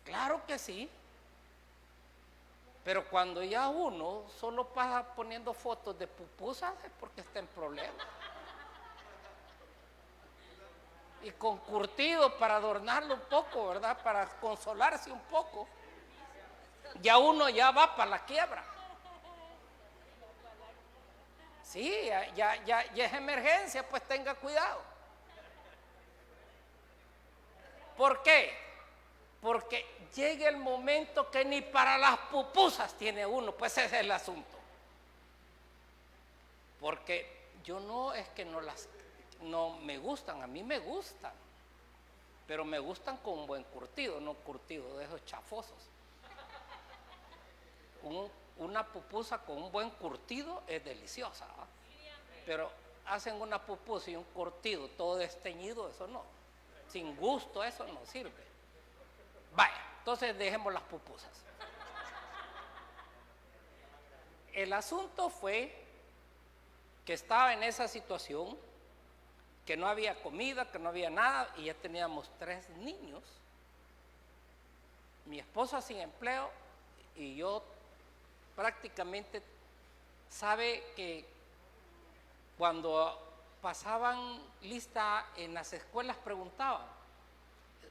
Claro que sí. Pero cuando ya uno solo pasa poniendo fotos de pupusas es porque está en problemas. Y con curtido para adornarlo un poco, ¿verdad? Para consolarse un poco. Ya uno ya va para la quiebra. Sí, ya es emergencia, pues tenga cuidado. ¿Por qué? Porque llega el momento que ni para las pupusas tiene uno, pues ese es el asunto. Porque Yo no, es que no me gustan, a mí me gustan, pero me gustan con un buen curtido, no curtido de esos chafosos. Una pupusa con un buen curtido es deliciosa, ¿va? Pero hacen una pupusa y un curtido todo desteñido, eso no. Sin gusto, eso no sirve. Vaya, entonces dejemos las pupusas. El asunto fue que estaba en esa situación, que no había comida, que no había nada, y ya teníamos 3 niños, mi esposa sin empleo, y yo prácticamente, sabe que cuando pasaban lista en las escuelas preguntaban,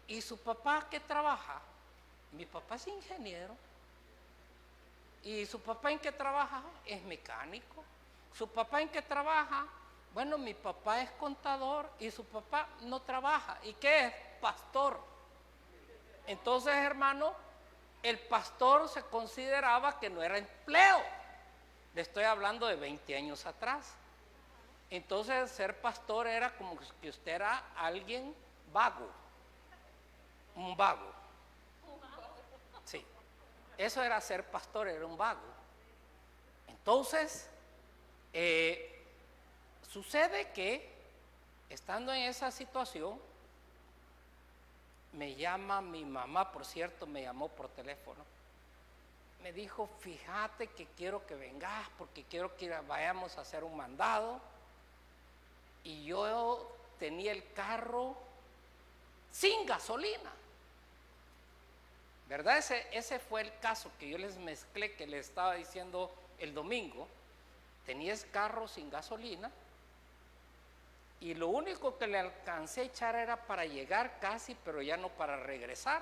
¿y su papá qué trabaja? Mi papá es ingeniero. ¿Y su papá en qué trabaja? Es mecánico. ¿Su papá en qué trabaja? Bueno, mi papá es contador y su papá no trabaja. ¿Y qué es? Pastor. Entonces, hermano, el pastor se consideraba que no era empleo. Le estoy hablando de 20 años atrás. Entonces, ser pastor era como que usted era alguien vago. Un vago. Sí. Eso era ser pastor, era un vago. Entonces, sucede que, estando en esa situación, me llama mi mamá, por cierto, me llamó por teléfono. Me dijo, fíjate que quiero que vengas porque quiero que vayamos a hacer un mandado. Y yo tenía el carro sin gasolina. ¿Verdad? Ese fue el caso que yo les mezclé, que les estaba diciendo el domingo. Tenías carro sin gasolina y lo único que le alcancé a echar era para llegar casi, pero ya no para regresar.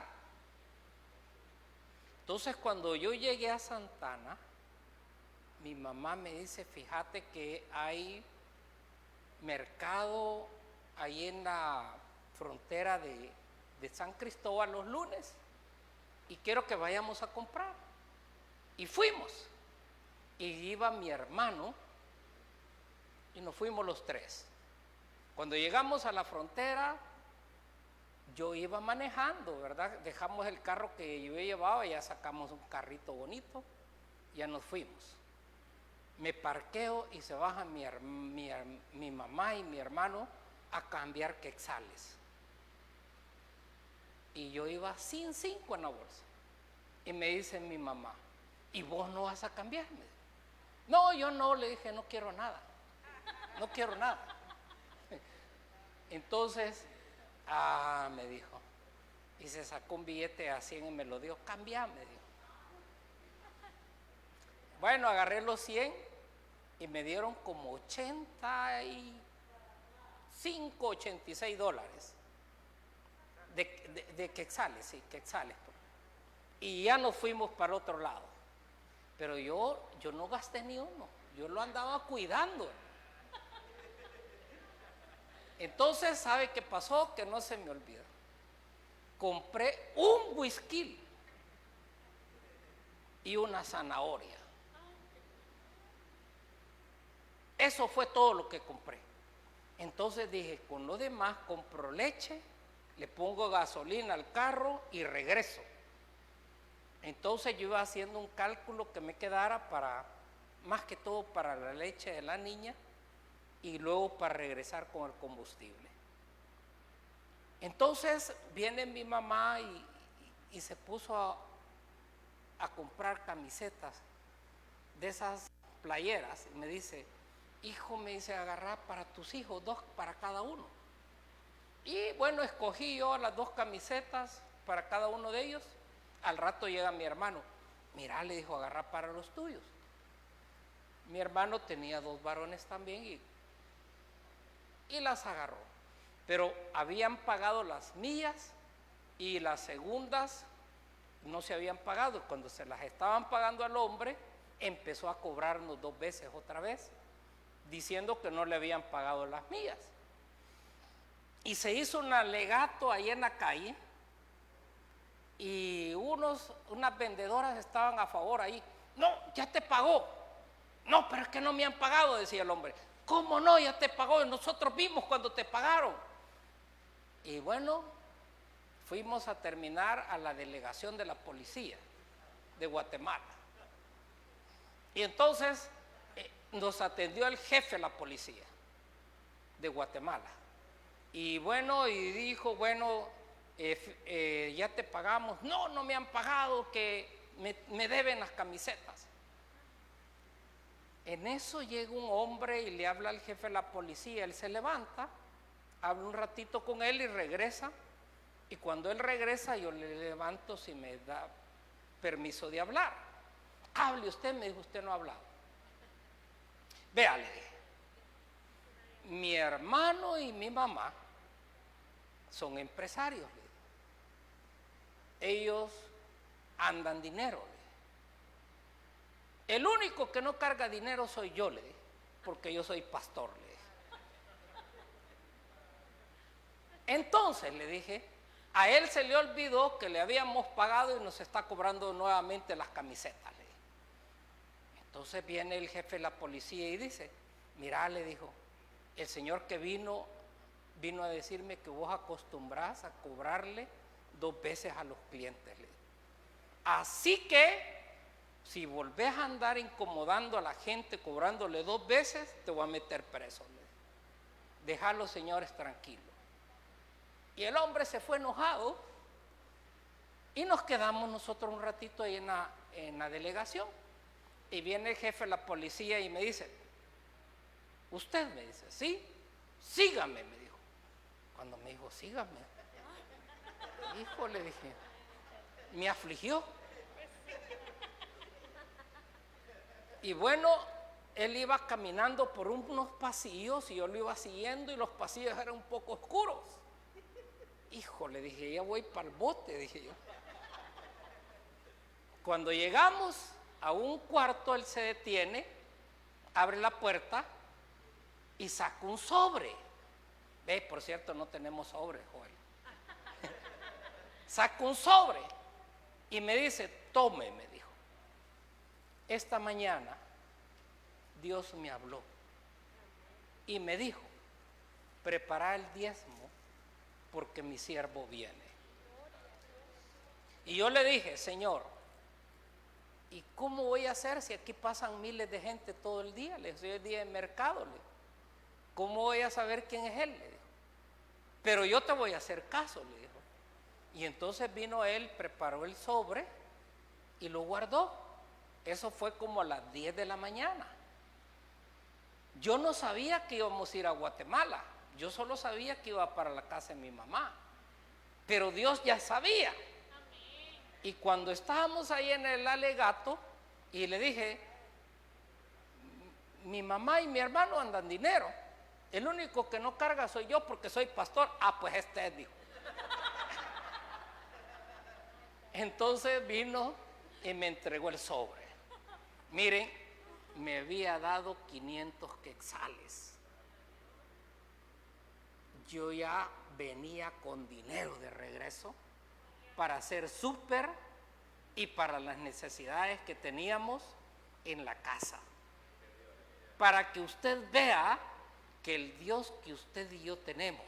Entonces, cuando yo llegué a Santana, mi mamá me dice, fíjate que hay mercado ahí en la frontera de San Cristóbal los lunes y quiero que vayamos a comprar. Y fuimos. Y iba mi hermano y nos fuimos los 3. Cuando llegamos a la frontera, yo iba manejando, ¿verdad? Dejamos el carro que yo llevaba y ya sacamos un carrito bonito, ya nos fuimos. Me parqueo y se bajan mi mamá y mi hermano a cambiar quetzales. Y yo iba sin 5 en la bolsa. Y me dice mi mamá, ¿y vos no vas a cambiarme? No, yo no, le dije, no quiero nada. No quiero nada. Entonces, me dijo, y se sacó un billete a 100 y me lo dio, cambiame, dijo. Bueno, agarré los 100 y me dieron como 85, 86 dólares de quetzales, sí, quetzales. Y ya nos fuimos para otro lado. Pero yo no gasté ni uno, yo lo andaba cuidando. Entonces, ¿sabe qué pasó? Que no se me olvida. Compré un whisky y una zanahoria. Eso fue todo lo que compré. Entonces dije, con lo demás compro leche, le pongo gasolina al carro y regreso. Entonces yo iba haciendo un cálculo que me quedara para, más que todo para la leche de la niña y luego para regresar con el combustible. Entonces viene mi mamá y se puso a comprar camisetas de esas playeras y me dice, hijo, me dice, agarrar para tus hijos 2 para cada uno. Y bueno, escogí yo las 2 camisetas para cada uno de ellos. Al rato llega mi hermano, mira, le dijo, agarra para los tuyos. Mi hermano tenía 2 varones también y las agarró. Pero habían pagado las mías y las segundas no se habían pagado. Cuando se las estaban pagando al hombre, empezó a cobrarnos 2 veces otra vez, diciendo que no le habían pagado las mías. Y se hizo un alegato ahí en la calle. Y unas vendedoras estaban a favor ahí. No, ya te pagó. No, pero es que no me han pagado, decía el hombre. ¿Cómo no? Ya te pagó, nosotros vimos cuando te pagaron. Y bueno, fuimos a terminar a la delegación de la policía de Guatemala. Y entonces nos atendió el jefe de la policía de Guatemala. Y bueno, y dijo, bueno, ya te pagamos. No, no me han pagado, que me deben las camisetas. En eso llega un hombre y le habla al jefe de la policía. Él se levanta, habla un ratito con él y regresa. Y cuando él regresa, yo le levanto si me da permiso de hablar. Hable usted, me dijo, usted no ha hablado. Vea, le dije, mi hermano y mi mamá son empresarios, le dije. Ellos andan dinero, le dije. El único que no carga dinero soy yo, le dije, porque yo soy pastor, le dije. Entonces le dije, a él se le olvidó que le habíamos pagado y nos está cobrando nuevamente las camisetas, le dije. Entonces viene el jefe de la policía y dice, mira, le dijo, el señor que vino a decirme que vos acostumbrás a cobrarle 2 veces a los clientes, le dijo. Así que si volvés a andar incomodando a la gente cobrándole 2 veces, te voy a meter preso, le dijo. Dejá a los señores tranquilos. Y el hombre se fue enojado y nos quedamos nosotros un ratito ahí en la delegación. Y viene el jefe de la policía y me dice, usted, me dice, sí, sígame, me dijo. Cuando me dijo, sígame, hijo, le dije, me afligió. Y bueno, él iba caminando por unos pasillos y yo lo iba siguiendo y los pasillos eran un poco oscuros. Hijo, le dije, ya voy para el bote, dije yo. Cuando llegamos a un cuarto, él se detiene, abre la puerta y saca un sobre. Ve, por cierto, no tenemos sobre, Joel. Saca un sobre y me dice, tome, me dijo. Esta mañana Dios me habló y me dijo, prepara el diezmo porque mi siervo viene. Y yo le dije, Señor, ¿y cómo voy a hacer si aquí pasan miles de gente todo el día? Le dije, hoy es día de mercado, le digo. ¿Cómo voy a saber quién es él? Le dijo. Pero yo te voy a hacer caso, le dijo. Y entonces vino él, preparó el sobre y lo guardó. Eso fue como a las 10 de la mañana. Yo no sabía que íbamos a ir a Guatemala. Yo solo sabía que iba para la casa de mi mamá. Pero Dios ya sabía. Y cuando estábamos ahí en el alegato, y le dije, mi mamá y mi hermano andan dinero. El único que no carga soy yo porque soy pastor. Ah, pues este es, dijo. Entonces vino y me entregó el sobre. Miren, me había dado 500 quetzales. Yo ya venía con dinero de regreso para hacer súper y para las necesidades que teníamos en la casa. Para que usted vea que el Dios que usted y yo tenemos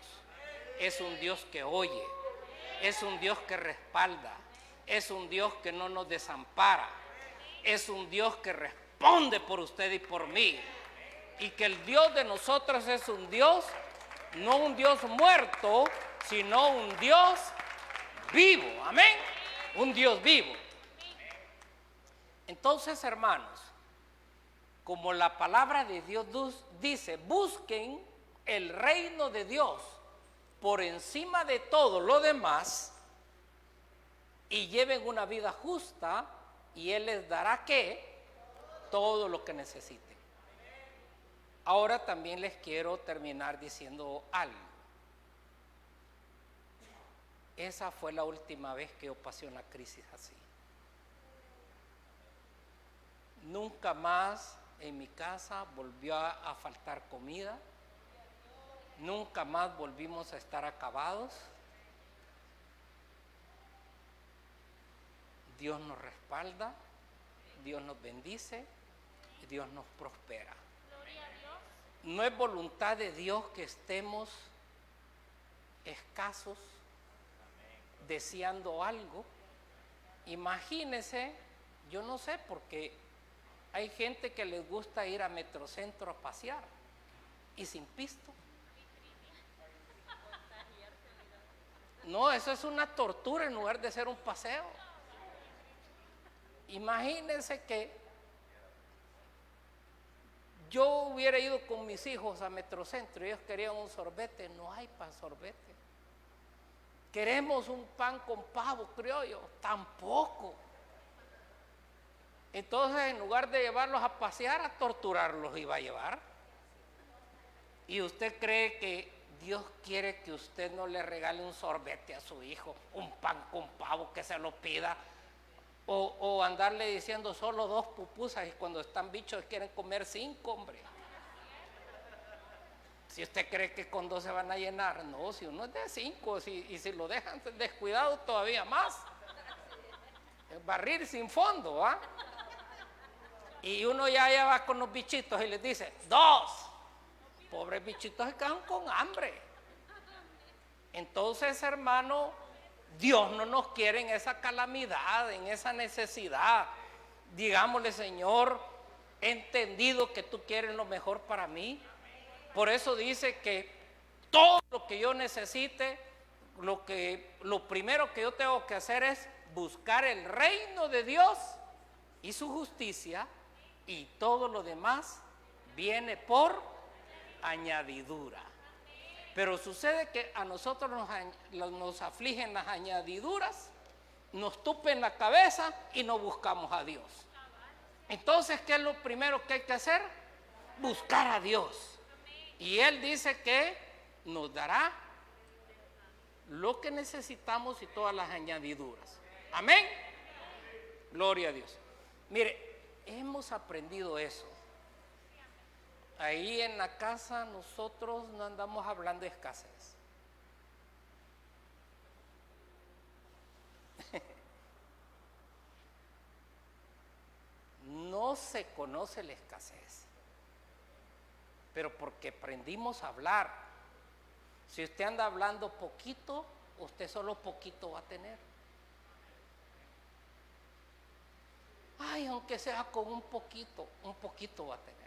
es un Dios que oye, es un Dios que respalda, es un Dios que no nos desampara, es un Dios que responde por usted y por mí. Y que el Dios de nosotros es un Dios, no un Dios muerto, sino un Dios vivo, amén, un Dios vivo. Entonces, hermanos, como la palabra de Dios dice, busquen el reino de Dios por encima de todo lo demás y lleven una vida justa y Él les dará ¿qué? Todo lo que necesiten. Ahora también les quiero terminar diciendo algo. Esa fue la última vez que yo pasé una crisis así. Nunca más en mi casa volvió a faltar comida. Nunca más volvimos a estar acabados. Dios nos respalda, Dios nos bendice y Dios nos prospera. No es voluntad de Dios que estemos escasos, deseando algo. Imagínense, yo no sé, porque hay gente que les gusta ir a Metrocentro a pasear y sin pisto. No, eso es una tortura en lugar de ser un paseo. Imagínense que yo hubiera ido con mis hijos a Metrocentro y ellos querían un sorbete. No hay pan sorbete. Queremos un pan con pavo criollo. Tampoco. Entonces, en lugar de llevarlos a pasear, a torturarlos iba a llevar. ¿Y usted cree que Dios quiere que usted no le regale un sorbete a su hijo, un pan con pavo, que se lo pida? O andarle diciendo solo 2 pupusas y cuando están bichos quieren comer 5, hombre. Si usted cree que con 2 se van a llenar, no, si uno es de 5, y si lo dejan descuidado todavía más. Barril sin fondo, ¿va? Y uno ya va con los bichitos y les dice 2. Pobres bichitos se quedan con hambre. Entonces, hermano, Dios no nos quiere en esa calamidad, en esa necesidad. Digámosle: Señor, he entendido que tú quieres lo mejor para mí. Por eso dice que todo lo que yo necesite, lo primero que yo tengo que hacer es buscar el reino de Dios y su justicia, y todo lo demás viene por añadidura. Pero sucede que a nosotros nos afligen las añadiduras, nos tupen la cabeza y no buscamos a Dios. Entonces, ¿qué es lo primero que hay que hacer? Buscar a Dios. Y Él dice que nos dará lo que necesitamos y todas las añadiduras. Amén. Gloria a Dios. Mire, hemos aprendido eso. Ahí en la casa nosotros no andamos hablando de escasez. No se conoce la escasez, pero porque aprendimos a hablar. Si usted anda hablando poquito, usted solo poquito va a tener. Ay, aunque sea con un poquito va a tener.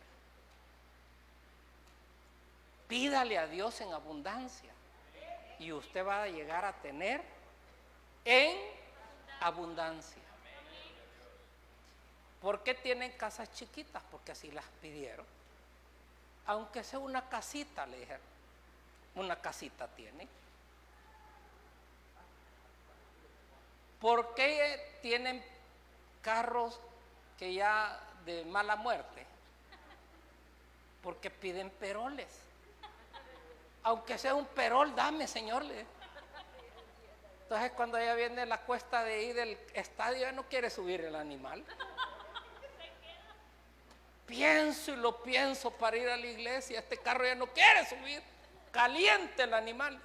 Pídale a Dios en abundancia y usted va a llegar a tener en abundancia. ¿Por qué tienen casas chiquitas? Porque así las pidieron. Aunque sea una casita, le dijeron. Una casita tienen. ¿Por qué tienen carros que ya de mala muerte? Porque piden peroles. Aunque sea un perol, dame, Señor. Entonces, cuando ya viene la cuesta de ir del estadio, ya no quiere subir el animal. Pienso y lo pienso para ir a la iglesia. Este carro ya no quiere subir. Caliente el animal.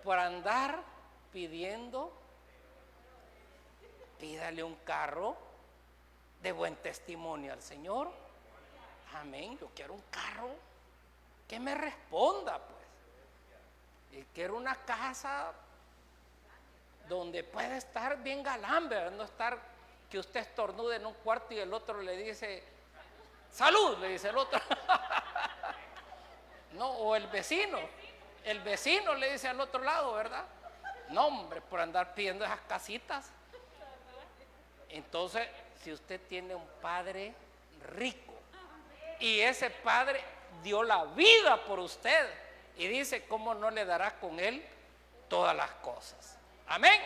Por andar pidiendo, pídale un carro de buen testimonio al Señor. Amén. Yo quiero un carro que me responda, pues. Y quiero una casa donde pueda estar bien galán, ¿verdad? No estar que usted estornude en un cuarto y el otro le dice salud, le dice el otro. No, o el vecino le dice al otro lado, ¿verdad? No, hombre, por andar pidiendo esas casitas. Entonces, si usted tiene un padre rico y ese padre dio la vida por usted y dice, ¿cómo no le dará con él todas las cosas? Amén.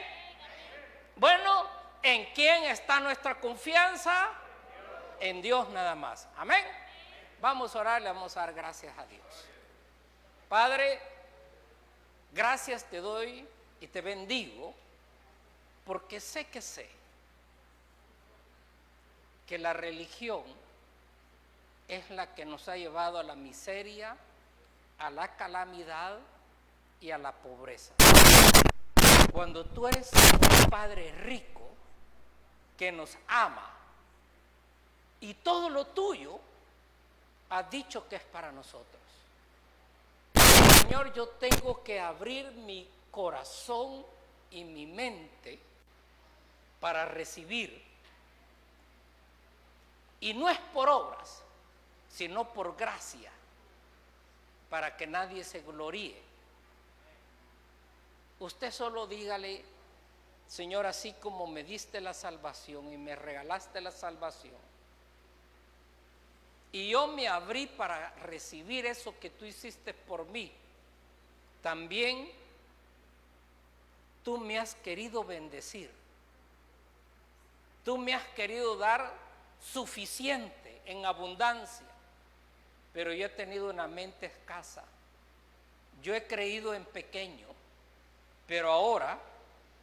Bueno, ¿en quién está nuestra confianza? En Dios nada más. Amén. Vamos a orar, le vamos a dar gracias a Dios. Padre, gracias te doy y te bendigo, porque sé que la religión es la que nos ha llevado a la miseria, a la calamidad y a la pobreza. Cuando tú eres un Padre rico que nos ama y todo lo tuyo ha dicho que es para nosotros. Señor, yo tengo que abrir mi corazón y mi mente para recibir. Y no es por obras, sino por gracia, para que nadie se gloríe. Usted solo dígale: Señor, así como me diste la salvación y me regalaste la salvación, y yo me abrí para recibir eso que tú hiciste por mí, también tú me has querido bendecir. Tú me has querido dar suficiente, en abundancia, pero yo he tenido una mente escasa. Yo he creído en pequeño, pero ahora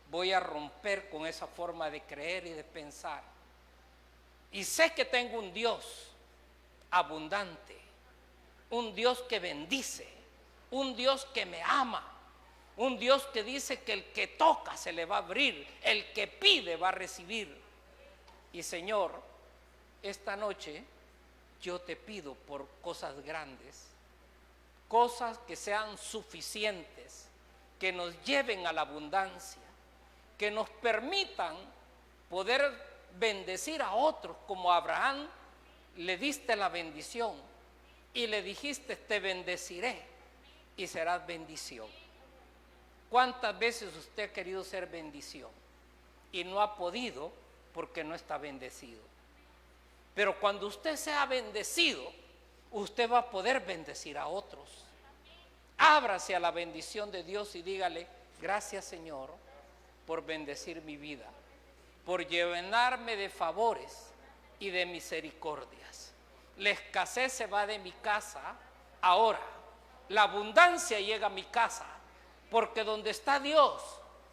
voy a romper con esa forma de creer y de pensar. Y sé que tengo un Dios abundante, un Dios que bendice, un Dios que me ama, un Dios que dice que el que toca se le va a abrir, el que pide va a recibir. Y Señor, esta noche yo te pido por cosas grandes, cosas que sean suficientes, que nos lleven a la abundancia, que nos permitan poder bendecir a otros, como a Abraham le diste la bendición y le dijiste: te bendeciré y serás bendición. ¿Cuántas veces usted ha querido ser bendición y no ha podido porque no está bendecido? Pero cuando usted sea bendecido, usted va a poder bendecir a otros. Ábrase a la bendición de Dios y dígale: gracias, Señor, por bendecir mi vida, por llenarme de favores y de misericordias. La escasez se va de mi casa ahora. La abundancia llega a mi casa, porque donde está Dios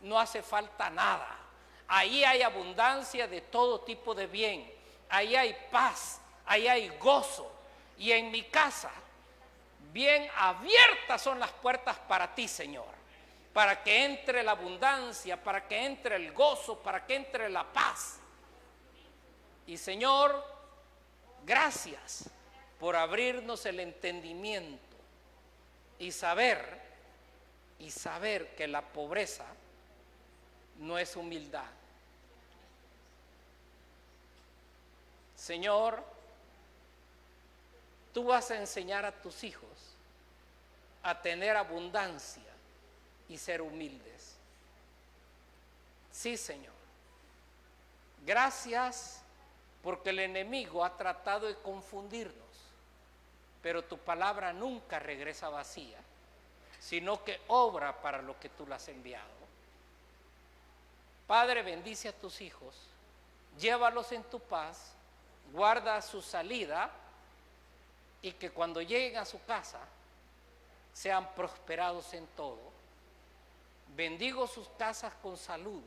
no hace falta nada. Ahí hay abundancia de todo tipo de bien. Ahí hay paz, ahí hay gozo. Y en mi casa, bien abiertas son las puertas para ti, Señor, para que entre la abundancia, para que entre el gozo, para que entre la paz. Y Señor, gracias por abrirnos el entendimiento y saber que la pobreza no es humildad. Señor, tú vas a enseñar a tus hijos a tener abundancia y ser humildes. Sí, Señor. Gracias, porque el enemigo ha tratado de confundirnos, pero tu palabra nunca regresa vacía, sino que obra para lo que tú la has enviado. Padre, bendice a tus hijos, llévalos en tu paz, guarda su salida, y que cuando lleguen a su casa sean prosperados en todo. Bendigo sus casas con salud,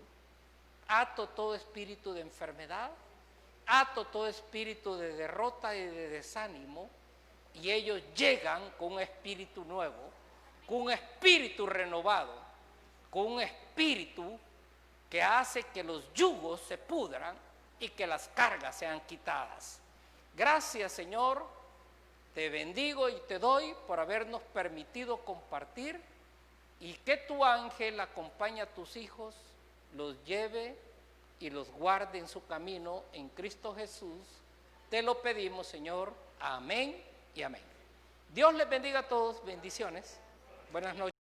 ato todo espíritu de enfermedad, ato todo espíritu de derrota y de desánimo, y ellos llegan con un espíritu nuevo, con un espíritu renovado, con un espíritu que hace que los yugos se pudran y que las cargas sean quitadas. Gracias, Señor, te bendigo y te doy por habernos permitido compartir, y que tu ángel acompañe a tus hijos, los lleve y los guarde en su camino en Cristo Jesús. Te lo pedimos, Señor. Amén y amén. Dios les bendiga a todos. Bendiciones. Buenas noches.